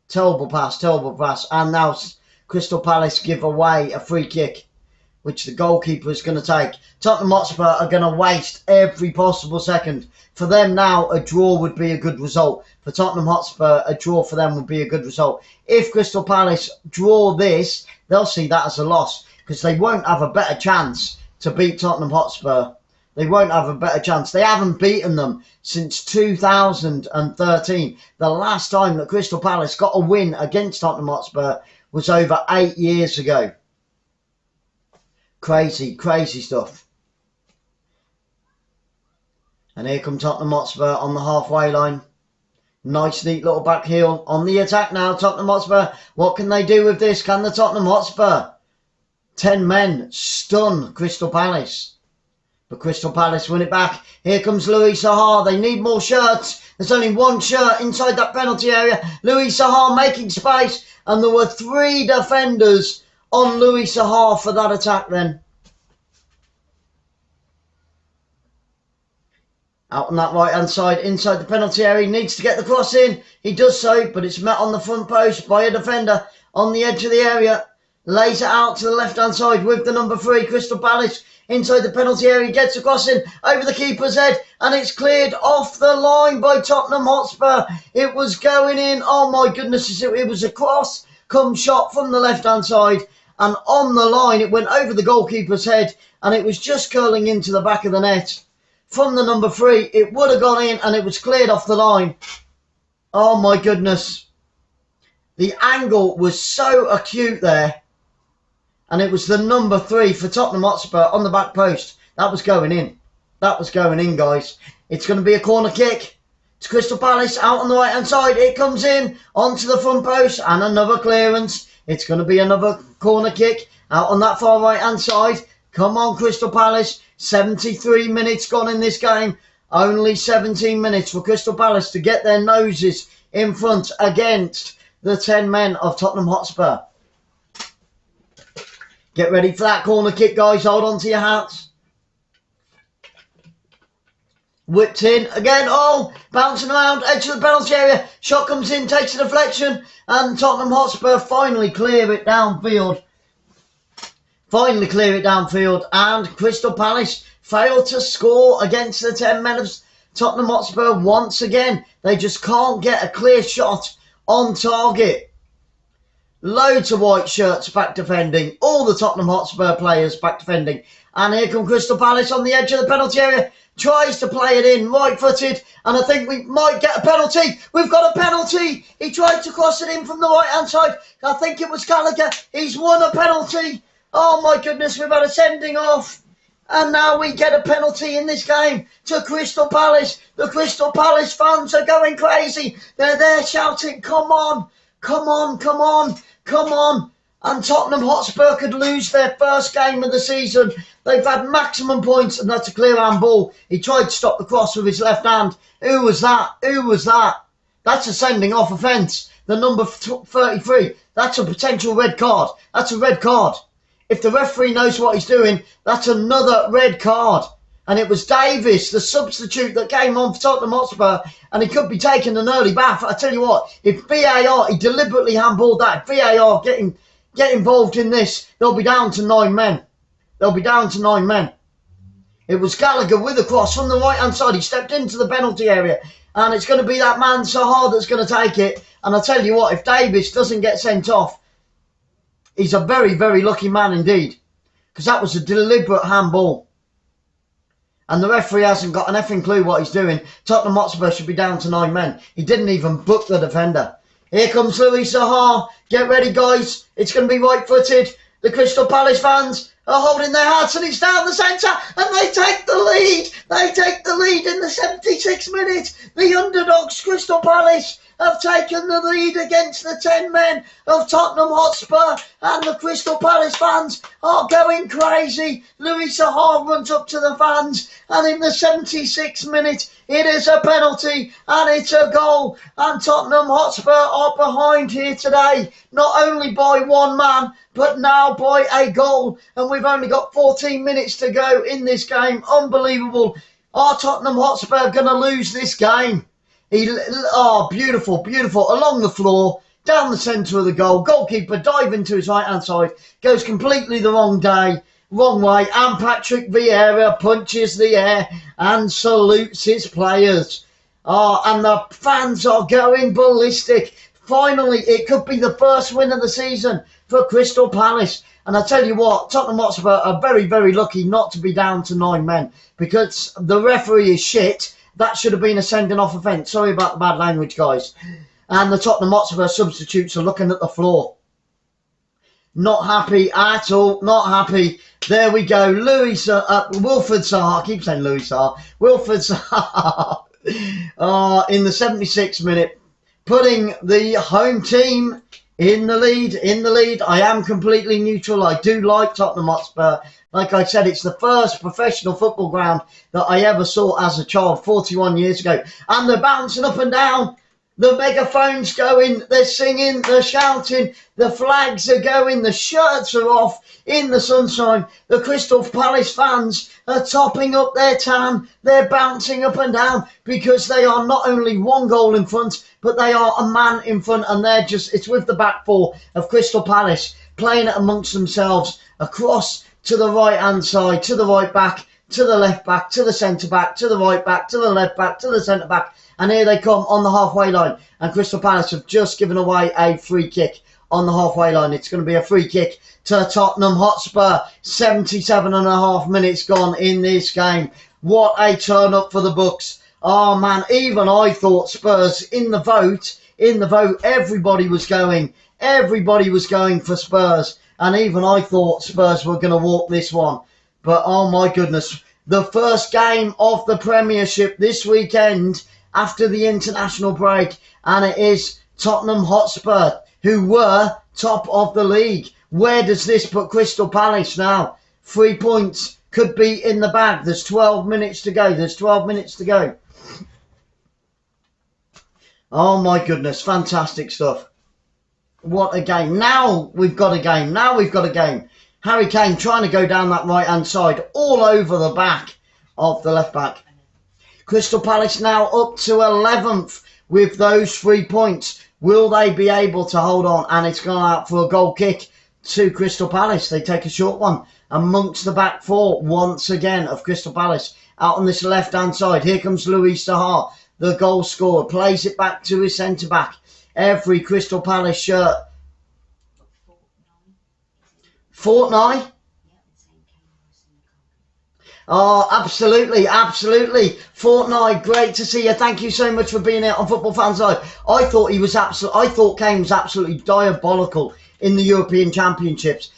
Terrible pass. And now Crystal Palace give away a free kick, which the goalkeeper is going to take. Tottenham Hotspur are going to waste every possible second. For them now, a draw would be a good result. For Tottenham Hotspur, a draw for them would be a good result. If Crystal Palace draw this, they'll see that as a loss, because they won't have a better chance to beat Tottenham Hotspur They won't have a better chance. They haven't beaten them since 2013. The last time that Crystal Palace got a win against Tottenham Hotspur was over 8 years ago. Crazy, crazy stuff. And here come Tottenham Hotspur on the halfway line. Nice, neat little back heel. On the attack now, Tottenham Hotspur. What can they do with this? Can the Tottenham Hotspur 10 men stun Crystal Palace? But Crystal Palace win it back. Here comes 𝓳𝓸𝓲𝓷𝓲𝓷𝓰. They need more shirts. There's only one shirt inside that penalty area. 𝓳𝓸𝓲𝓷𝓲𝓷 making space. And there were 3 defenders on 𝓳𝓸𝓲𝓷𝓲𝓷 for that attack then. Out on that right-hand side, inside the penalty area. He needs to get the cross in. He does so, but it's met on the front post by a defender on the edge of the area. Lays it out to the left-hand side with the number 3, Crystal Palace. Inside the penalty area, gets a cross in over the keeper's head, and it's cleared off the line by Tottenham Hotspur. It was going in. Oh my goodness, it was a cross come shot from the left-hand side, and on the line, it went over the goalkeeper's head, and it was just curling into the back of the net. From the number 3, it would have gone in, and it was cleared off the line. Oh my goodness. The angle was so acute there. And it was the number 3 for Tottenham Hotspur on the back post. That was going in. That was going in, guys. It's going to be a corner kick. It's Crystal Palace out on the right-hand side. It comes in onto the front post and another clearance. It's going to be another corner kick out on that far right-hand side. Come on, Crystal Palace. 73 minutes gone in this game. Only 17 minutes for Crystal Palace to get their noses in front against the 10 men of Tottenham Hotspur. Get ready for that corner kick, guys. Hold on to your hats. Whipped in again. Oh, bouncing around, edge of the penalty area. Shot comes in, takes a deflection. And Tottenham Hotspur finally clear it downfield. And Crystal Palace failed to score against the 10 men of Tottenham Hotspur once again. They just can't get a clear shot on target. Loads of white shirts back defending. All the Tottenham Hotspur players back defending. And here come Crystal Palace on the edge of the penalty area. Tries to play it in, right-footed. And I think we might get a penalty. We've got a penalty. He tried to cross it in from the right-hand side. I think it was Gallagher. He's won a penalty. Oh, my goodness. We've had a sending off. And now we get a penalty in this game to Crystal Palace. The Crystal Palace fans are going crazy. They're there shouting, come on, come on, come on. Come on. And Tottenham Hotspur could lose their first game of the season. They've had maximum points, and that's a clear hand ball. He tried to stop the cross with his left hand. Who was that? Who was that? That's a sending off offence. The number 33. That's a potential red card. That's a red card. If the referee knows what he's doing, that's another red card. And it was Davies, the substitute that came on for Tottenham Hotspur, and he could be taking an early bath. I tell you what, if VAR, he deliberately handballed that, if VAR get involved in this, they'll be down to 9 men. They'll be down to 9 men. It was Gallagher with a cross from the right-hand side. He stepped into the penalty area, and it's going to be that man 𝓳𝓸𝓲𝓷𝓲𝓷𝓰 that's going to take it. And I tell you what, if Davies doesn't get sent off, he's a very, very lucky man indeed, because that was a deliberate handball. And the referee hasn't got an effing clue what he's doing. Tottenham Hotspur should be down to 9 men. He didn't even book the defender. Here comes 𝓳𝓸𝓲𝓷𝓲𝓷𝓰. Get ready, guys. It's going to be right-footed. The Crystal Palace fans are holding their hats, and it's down the centre, and they take the lead. They take the lead in the 76th minute. The underdogs, Crystal Palace, have taken the lead against the 10 men of Tottenham Hotspur, and the Crystal Palace fans are going crazy. 𝓳𝓸𝓲𝓷𝓲𝓷𝓰 runs up to the fans, and in the 76th minute, it is a penalty, and it's a goal, and Tottenham Hotspur are behind here today, not only by 1 man, but now by a goal, and we've only got 14 minutes to go in this game. Unbelievable. Are Tottenham Hotspur going to lose this game? Beautiful, beautiful. Along the floor, down the centre of the goal. Goalkeeper diving to his right-hand side. Goes completely the wrong way. And Patrick Vieira punches the air and salutes his players. And the fans are going ballistic. Finally, it could be the first win of the season for Crystal Palace. And I tell you what, Tottenham Hotspur are very, very lucky not to be down to 9 men, because the referee is shit. That should have been a sending off offence. Sorry about the bad language, guys. And the Tottenham Hotspur substitutes are looking at the floor. Not happy at all. Not happy. There we go. Wilfried Zaha. I keep saying Louis Zaha. Wilfried Zaha. In the 76th minute, putting the home team in the lead. I am completely neutral. I do like Tottenham Hotspur. Like I said, it's the first professional football ground that I ever saw as a child 41 years ago. And they're bouncing up and down. The megaphone's going, they're singing, they're shouting, the flags are going, the shirts are off in the sunshine. The Crystal Palace fans are topping up their tan. They're bouncing up and down because they are not only 1 goal in front, but they are a man in front, and it's with the back four of Crystal Palace playing it amongst themselves across to the right-hand side, to the right back, to the left back, to the centre back, to the right back, to the left back, to the centre back. And here they come on the halfway line. And Crystal Palace have just given away a free kick on the halfway line. It's going to be a free kick to Tottenham Hotspur. 77.5 minutes gone in this game. What a turn up for the books. Oh, man, even I thought Spurs in the vote, everybody was going for Spurs. And even I thought Spurs were going to walk this one. But, oh, my goodness. The first game of the Premiership this weekend after the international break, and it is Tottenham Hotspur, who were top of the league. Where does this put Crystal Palace now? 3 points could be in the bag. There's 12 minutes to go. Oh my goodness, fantastic stuff. What a game. Now we've got a game. Harry Kane trying to go down that right-hand side, all over the back of the left back. Crystal Palace now up to 11th with those 3 points. Will they be able to hold on? And it's gone out for a goal kick to Crystal Palace. They take a short one amongst the back four once again of Crystal Palace. Out on this left-hand side, here comes Louis Zaha, the goal scorer. Plays it back to his centre-back. Every Crystal Palace shirt. Fortnite? Oh, absolutely. Fortnite, great to see you. Thank you so much for being here on Football Fans Live. I thought Kane was absolutely diabolical in the European Championships.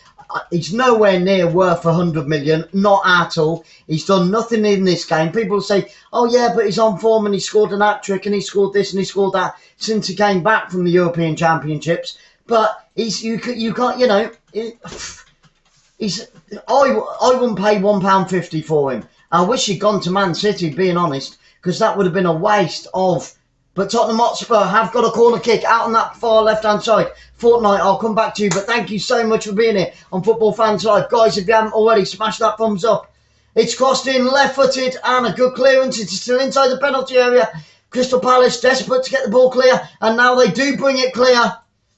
He's nowhere near worth 100 million, not at all. He's done nothing in this game. People say, oh yeah, but he's on form and he scored an hat-trick and he scored this and he scored that since he came back from the European Championships. But you can't, you know, I wouldn't pay £1.50 for him. I wish he'd gone to Man City, being honest, because that would have been a waste of. But Tottenham Hotspur have got a corner kick out on that far left-hand side. Fortnite, I'll come back to you, but thank you so much for being here on Football Fans Live. Guys, if you haven't already, smash that thumbs up. It's crossed in, left-footed, and a good clearance. It's still inside the penalty area. Crystal Palace desperate to get the ball clear, and now they do bring it clear.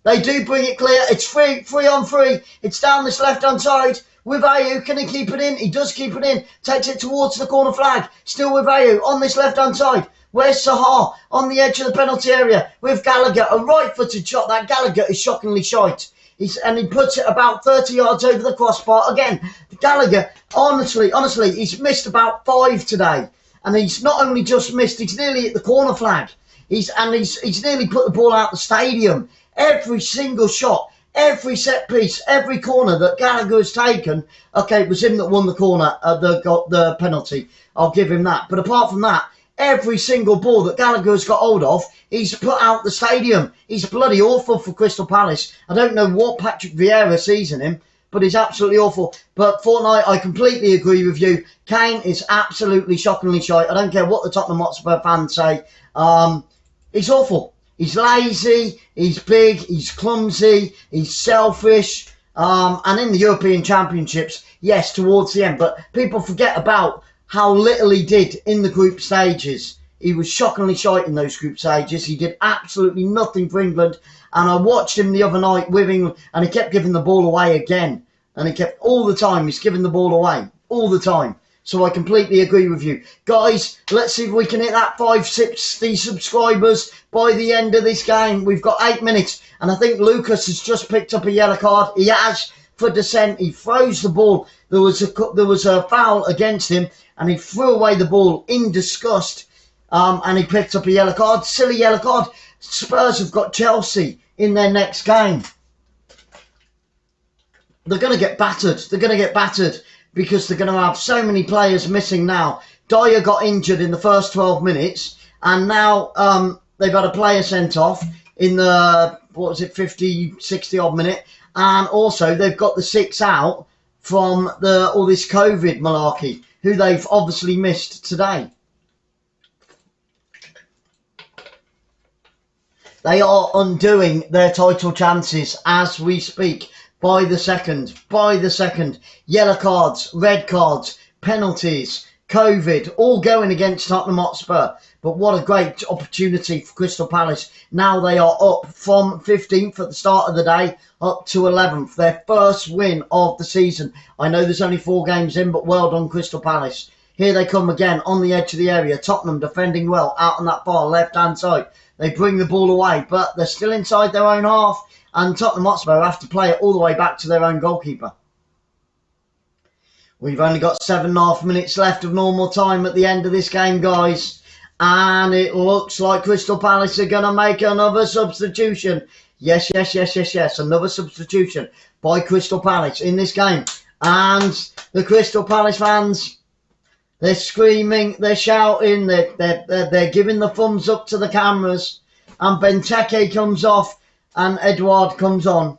It's free on free. It's down this left-hand side with Ayew. Can he keep it in? He does keep it in. Takes it towards the corner flag. Still with Ayew on this left-hand side. Where's Zaha? On the edge of the penalty area with Gallagher. A right-footed shot. That Gallagher is shockingly shite. And he puts it about 30 yards over the crossbar. Again, Gallagher, honestly, he's missed about 5 today. And he's not only just missed, he's nearly at the corner flag. He's nearly put the ball out the stadium. Every single shot, every set piece, every corner that Gallagher has taken. Okay, it was him that won the corner, the penalty. I'll give him that. But apart from that, every single ball that Gallagher has got hold of, he's put out the stadium. He's bloody awful for Crystal Palace. I don't know what Patrick Vieira sees in him, but he's absolutely awful. But Fortnite, I completely agree with you. Kane is absolutely shockingly shy. I don't care what the Tottenham Hotspur fans say. He's awful. He's lazy, he's big, he's clumsy, he's selfish. And in the European Championships, yes, towards the end. But people forget about how little he did in the group stages. He was shockingly shite in those group stages. He did absolutely nothing for England. And I watched him the other night with England, and he kept giving the ball away again. And he kept, all the time, he's giving the ball away. All the time. So I completely agree with you. Guys, let's see if we can hit that 560 subscribers by the end of this game. We've got 8 minutes. And I think Lucas has just picked up a yellow card. He has. for 𝓳𝓸𝓲𝓷𝓲𝓷𝓰. He throws the ball. There was a foul against him, and he threw away the ball in disgust. And he picked up a yellow card. Silly yellow card. Spurs have got Chelsea in their next game. They're going to get battered. They're going to get battered because they're going to have so many players missing now. Dyer got injured in the first 12 minutes, and now they've had a player sent off in the, 50, 60 odd minute. And also they've got the 6 out from all this COVID malarkey, who they've obviously missed today. They are undoing their title chances as we speak. By the second. Yellow cards, red cards, penalties, COVID, all going against Tottenham Hotspur. But what a great opportunity for Crystal Palace. Now they are up from 15th at the start of the day up to 11th. Their first win of the season. I know there's only 4 games in, but well done, Crystal Palace. Here they come again on the edge of the area. Tottenham defending well out on that far left-hand side. They bring the ball away, but they're still inside their own half. And Tottenham Hotspur have to play it all the way back to their own goalkeeper. We've only got 7.5 minutes left of normal time at the end of this game, guys. And it looks like Crystal Palace are going to make another substitution. Yes. Another substitution by Crystal Palace in this game. And the Crystal Palace fans, they're screaming, they're shouting, they're giving the thumbs up to the cameras. And Benteke comes off. And Edouard comes on.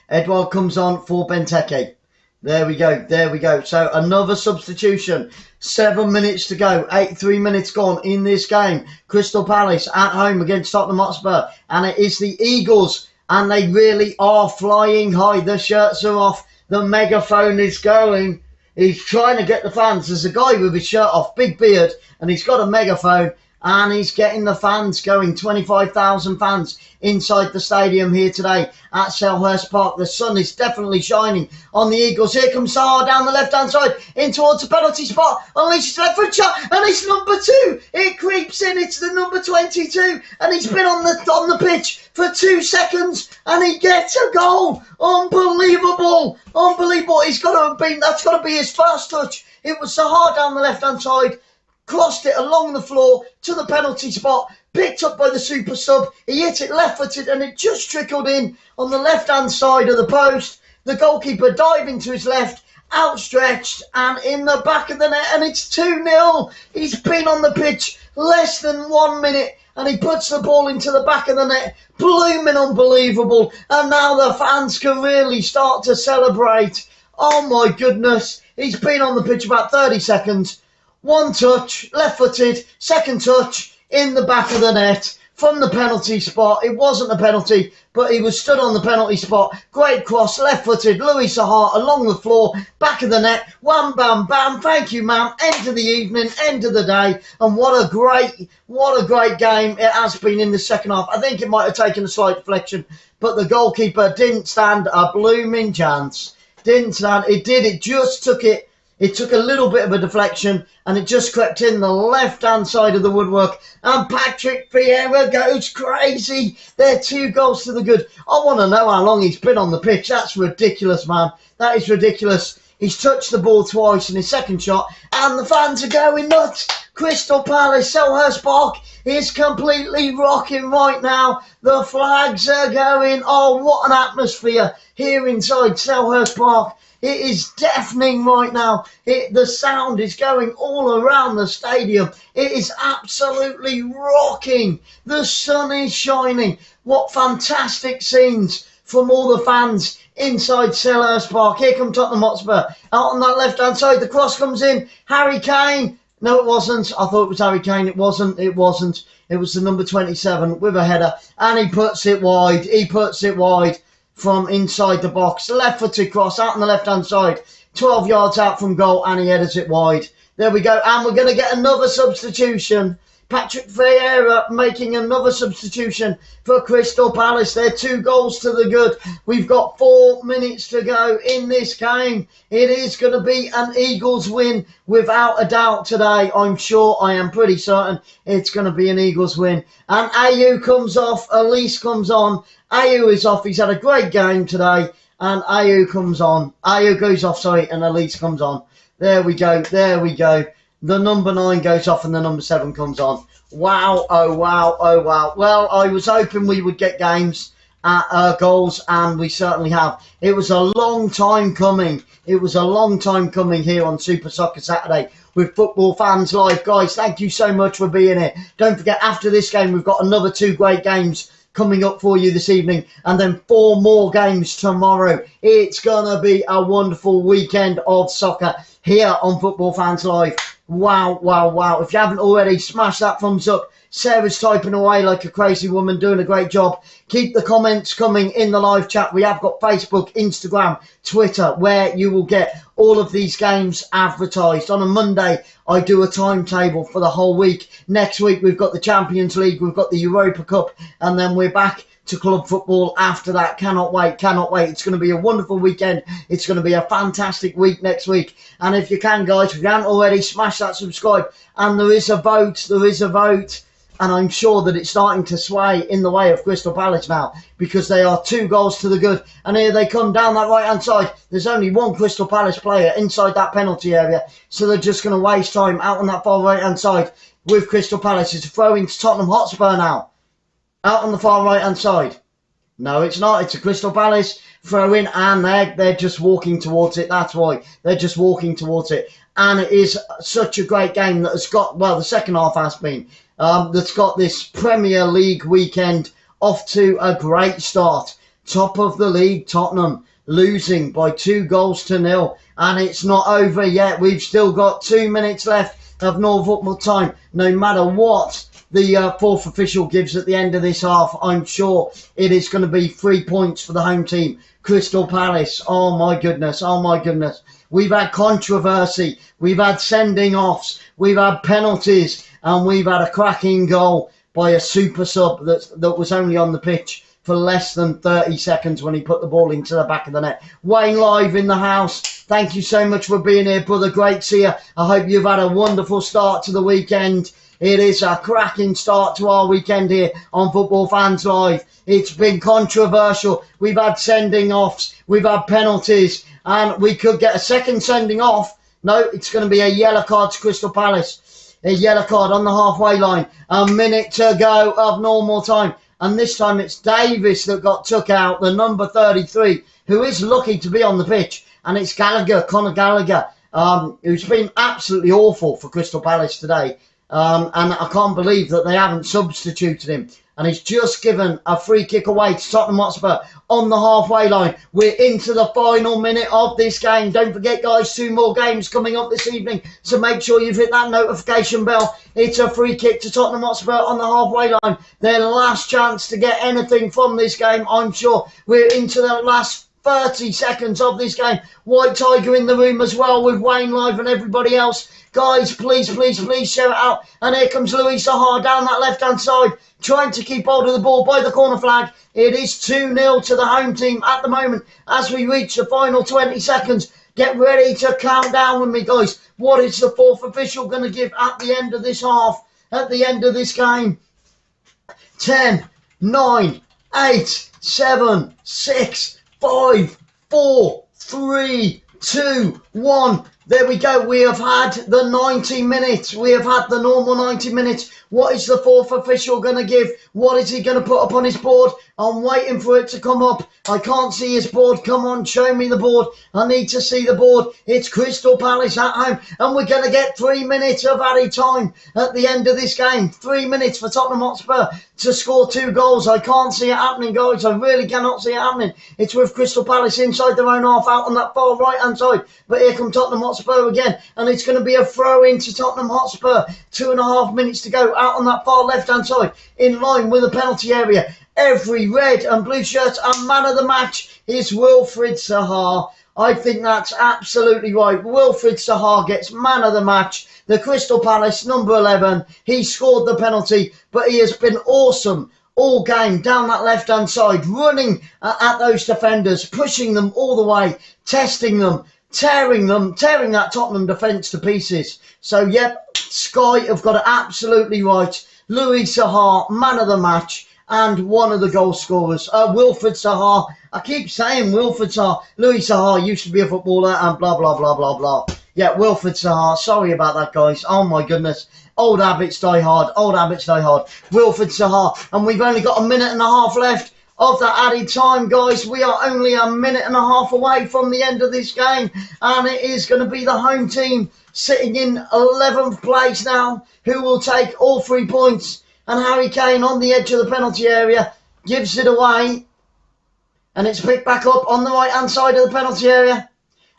Edouard comes on for Benteke. There we go. So another substitution. 7 minutes to go. 3 minutes gone in this game. Crystal Palace at home against Tottenham Hotspur. And it is the Eagles. And they really are flying high. The shirts are off. The megaphone is going. He's trying to get the fans. There's a guy with his shirt off, big beard, and he's got a megaphone. And he's getting the fans going. 25,000 fans inside the stadium here today at Selhurst Park. The sun is definitely shining on the Eagles. Here comes Zaha down the left-hand side in towards the penalty spot. Unleashes left foot shot, and it's number 2. It creeps in. It's the number 22, and he's been on the pitch for 2 seconds, and he gets a goal. Unbelievable. He's got to have been. That's got to be his first touch. It was Zaha down the left-hand side. Crossed it along the floor to the penalty spot, picked up by the super sub. He hit it left-footed and it just trickled in on the left-hand side of the post. The goalkeeper diving to his left, outstretched and in the back of the net, and it's 2-0. He's been on the pitch less than 1 minute and he puts the ball into the back of the net. Blooming unbelievable. And now the fans can really start to celebrate. Oh my goodness. He's been on the pitch about 30 seconds. 1 touch, left-footed, 2nd touch in the back of the net from the penalty spot. It wasn't a penalty, but he was stood on the penalty spot. Great cross, left-footed, Louis Zaha along the floor, back of the net. Wham, bam, bam. Thank you, ma'am. End of the evening, end of the day. And what a great game it has been in the second half. I think it might have taken a slight deflection, but the goalkeeper didn't stand a blooming chance. Didn't stand. It did. It just took it. It took a little bit of a deflection and it just crept in the left-hand side of the woodwork. And Patrick Vieira goes crazy. They're 2 goals to the good. I want to know how long he's been on the pitch. That's ridiculous, man. That is ridiculous. He's touched the ball twice in his second shot and the fans are going nuts. Crystal Palace, Selhurst Park is completely rocking right now. The flags are going. Oh, what an atmosphere here inside Selhurst Park. It is deafening right now. The sound is going all around the stadium. It is absolutely rocking. The sun is shining. What fantastic scenes from all the fans inside Selhurst Park. Here come Tottenham Hotspur. Out on that left-hand side, the cross comes in. Harry Kane. No, it wasn't. I thought it was Harry Kane. It wasn't. It was the number 27 with a header. And he puts it wide. From inside the box, left-footed cross out on the left-hand side, 12 yards out from goal, and he headers it wide. There we go, and we're going to get another substitution. Patrick Vieira making another substitution for Crystal Palace. They're 2 goals to the good. We've got 4 minutes to go in this game. It is going to be an Eagles win without a doubt today. I'm sure, I am pretty certain it's going to be an Eagles win. And Ayew comes off, Elise comes on. Ayew is off. He's had a great game today. And Ayew comes on. Ayew goes off, sorry, and Elise comes on. There we go. There we go. The number 9 goes off and the number 7 comes on. Wow, oh wow, oh wow. Well, I was hoping we would get games at goals, and we certainly have. It was a long time coming. It was a long time coming here on Super Soccer Saturday with Football Fans Live. Guys, thank you so much for being here. Don't forget, after this game, we've got another 2 great games coming up for you this evening, and then 4 more games tomorrow. It's going to be a wonderful weekend of soccer here on Football Fans Live. Wow, wow, wow. If you haven't already, smash that thumbs up. Sarah's typing away like a crazy woman, doing a great job. Keep the comments coming in the live chat. We have got Facebook, Instagram, Twitter, where you will get all of these games advertised. On a Monday, I do a timetable for the whole week. Next week, we've got the Champions League, we've got the Europa Cup, and then we're back to club football after that. Cannot wait, cannot wait. It's going to be a wonderful weekend. It's going to be a fantastic week next week. And if you can, guys, if you haven't already, smash that subscribe. And there is a vote, and I'm sure that it's starting to sway in the way of Crystal Palace now, because they are 2 goals to the good. And here they come down that right-hand side. There's only 1 Crystal Palace player inside that penalty area, so they're just going to waste time out on that far right-hand side with Crystal Palace. It's a throw into Tottenham Hotspur now. Out on the far right-hand side. No, it's not. It's a Crystal Palace throw in, and they're just walking towards it. That's why. They're just walking towards it. And it is such a great game that has got, well, the second half has been, that's got this Premier League weekend off to a great start. Top of the league, Tottenham, losing by 2 goals to 0. And it's not over yet. We've still got 2 minutes left of normal football time. No matter what the 4th official gives at the end of this half, I'm sure it is going to be 3 points for the home team, Crystal Palace. Oh my goodness, oh my goodness. We've had controversy, we've had sending offs, we've had penalties, and we've had a cracking goal by a super sub that was only on the pitch for less than 30 seconds when he put the ball into the back of the net. Wayne Live in the house. Thank you so much for being here, brother. Great to see you. I hope you've had a wonderful start to the weekend. It is a cracking start to our weekend here on Football Fans Live. It's been controversial. We've had sending offs, we've had penalties, and we could get a second sending off. No, it's going to be a yellow card to Crystal Palace. A yellow card on the halfway line. A minute to go of normal time. And this time it's Davis that got took out, the number 33, who is lucky to be on the pitch. And it's Gallagher, Conor Gallagher, who's been absolutely awful for Crystal Palace today. And I can't believe that they haven't substituted him. And he's just given a free kick away to Tottenham Hotspur on the halfway line. We're into the final minute of this game. Don't forget, guys, 2 more games coming up this evening. So make sure you've hit that notification bell. It's a free kick to Tottenham Hotspur on the halfway line. Their last chance to get anything from this game, I'm sure. We're into the last 30 seconds of this game. White Tiger in the room as well with Wayne Live and everybody else. Guys, please, please, please share it out. And here comes Louis Sahar down that left-hand side, trying to keep hold of the ball by the corner flag. It is 2-0 to the home team at the moment as we reach the final 20 seconds. Get ready to count down with me, guys. What is the 4th official going to give at the end of this half, at the end of this game? 10, 9, 8, 7, 6, 5, 4, 3, 2, 1. There we go. We have had the 90 minutes. We have had the normal 90 minutes. What is the 4th official going to give? What is he going to put up on his board? I'm waiting for it to come up. I can't see his board. Come on, show me the board. I need to see the board. It's Crystal Palace at home. And we're going to get 3 minutes of added time at the end of this game. 3 minutes for Tottenham Hotspur to score 2 goals. I can't see it happening, guys. I really cannot see it happening. It's with Crystal Palace inside their own half out on that far right-hand side. But here come Tottenham Hotspur again. And it's going to be a throw into Tottenham Hotspur. 2.5 minutes to go out on that far left-hand side in line with the penalty area. Every red and blue shirt and man of the match is Wilfried Zaha. I think that's absolutely right. Wilfried Zaha gets man of the match. The Crystal Palace, number 11, he scored the penalty, but he has been awesome all game down that left-hand side, running at those defenders, pushing them all the way, testing them, tearing that Tottenham defence to pieces. So, yep, Sky have got it absolutely right. Louis Zaha, man of the match, and one of the goal scorers. Wilfried Zaha. I keep saying Wilfried Zaha. Louis Zaha used to be a footballer and blah, blah, blah, blah, blah. Yeah, Wilfried Zaha. Sorry about that, guys. Oh, my goodness. Old habits die hard. Old habits die hard. Wilfried Zaha. And we've only got a minute and a half left of that added time, guys. We are only a minute and a half away from the end of this game. And it is going to be the home team sitting in 11th place now, who will take all 3 points. And Harry Kane on the edge of the penalty area gives it away. And it's picked back up on the right-hand side of the penalty area.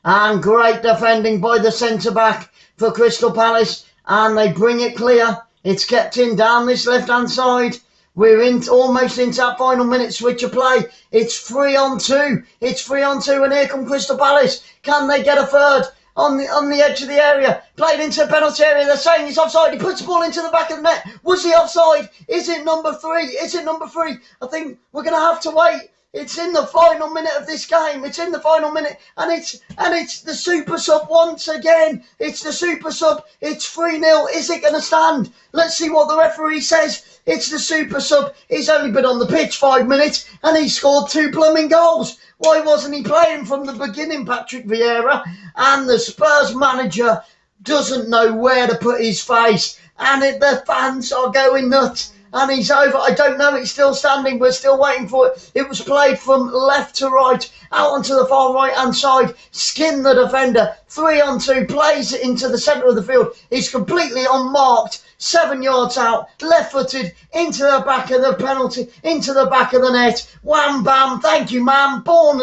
And great defending by the centre-back for Crystal Palace. And they bring it clear. It's kept in down this left-hand side. We're almost into that final minute switch of play. It's 3-on-2. It's 3-on-2, and here come Crystal Palace. Can they get a third? On the edge of the area, played into the penalty area. They're saying he's offside. He puts the ball into the back of the net. Was he offside? Is it number 3? Is it number 3? I think we're going to have to wait. It's in the final minute of this game. It's in the final minute, and it's the super sub once again. It's the super sub. It's 3-0. Is it going to stand? Let's see what the referee says. It's the super sub. He's only been on the pitch 5 minutes, and he scored 2 blooming goals. Why wasn't he playing from the beginning, Patrick Vieira? And the Spurs manager doesn't know where to put his face. And the fans are going nuts. And he's over. I don't know. It's still standing. We're still waiting for it. It was played from left to right, out onto the far right-hand side. Skinned the defender. 3-on-2. Plays it into the centre of the field. He's completely unmarked. 7 yards out, left-footed, into the back of the penalty, into the back of the net. Wham, bam, thank you, ma'am. Ball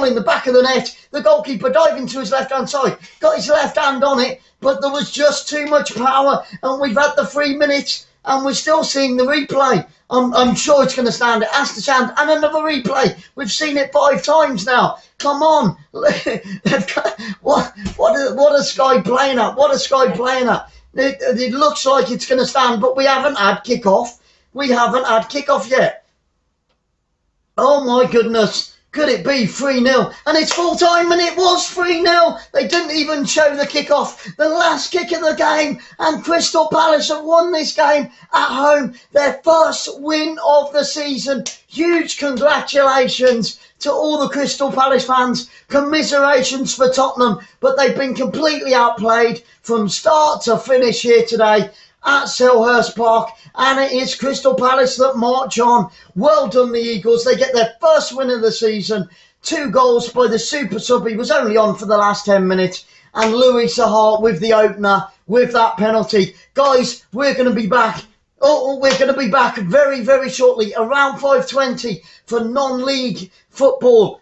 in the back of the net. The goalkeeper diving to his left-hand side. Got his left hand on it, but there was just too much power. And we've had the 3 minutes, and we're still seeing the replay. I'm sure it's going to stand. It has to stand. And another replay. We've seen it 5 times now. Come on. What are Sky playing at? What are Sky playing at? It looks like it's going to stand, but we haven't had kick-off. We haven't had kick-off yet. Oh, my goodness. Could it be 3-0? And it's full-time, and it was 3-0. They didn't even show the kick-off. The last kick of the game, and Crystal Palace have won this game at home. Their first win of the season. Huge congratulations to all the Crystal Palace fans. Commiserations for Tottenham, but they've been completely outplayed from start to finish here today at Selhurst Park, and it is Crystal Palace that march on. Well done, the Eagles. They get their first win of the season. 2 goals by the super sub. He was only on for the last 10 minutes. And Louis Zaha with the opener, with that penalty. Guys, we're going to be back. We're going to be back very, very shortly, around 5:20 for non-league football.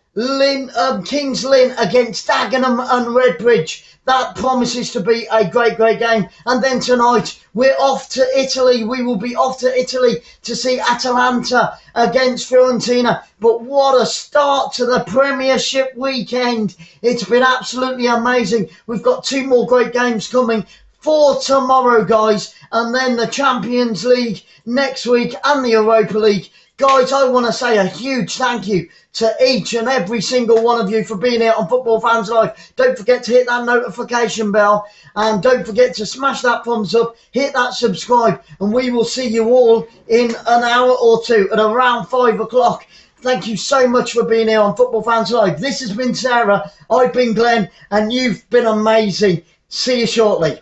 Kings Lynn against Dagenham and Redbridge. That promises to be a great, great game. And then tonight, we're off to Italy. We will be off to Italy to see Atalanta against Fiorentina. But what a start to the Premiership weekend. It's been absolutely amazing. We've got 2 more great games coming for tomorrow, guys. And then the Champions League next week and the Europa League. Guys, I want to say a huge thank you to each and every single one of you for being here on Football Fans Live. Don't forget to hit that notification bell, and don't forget to smash that thumbs up, hit that subscribe, and we will see you all in an hour or 2 at around 5 o'clock. Thank you so much for being here on Football Fans Live. This has been Sarah, I've been Glenn, and you've been amazing. See you shortly.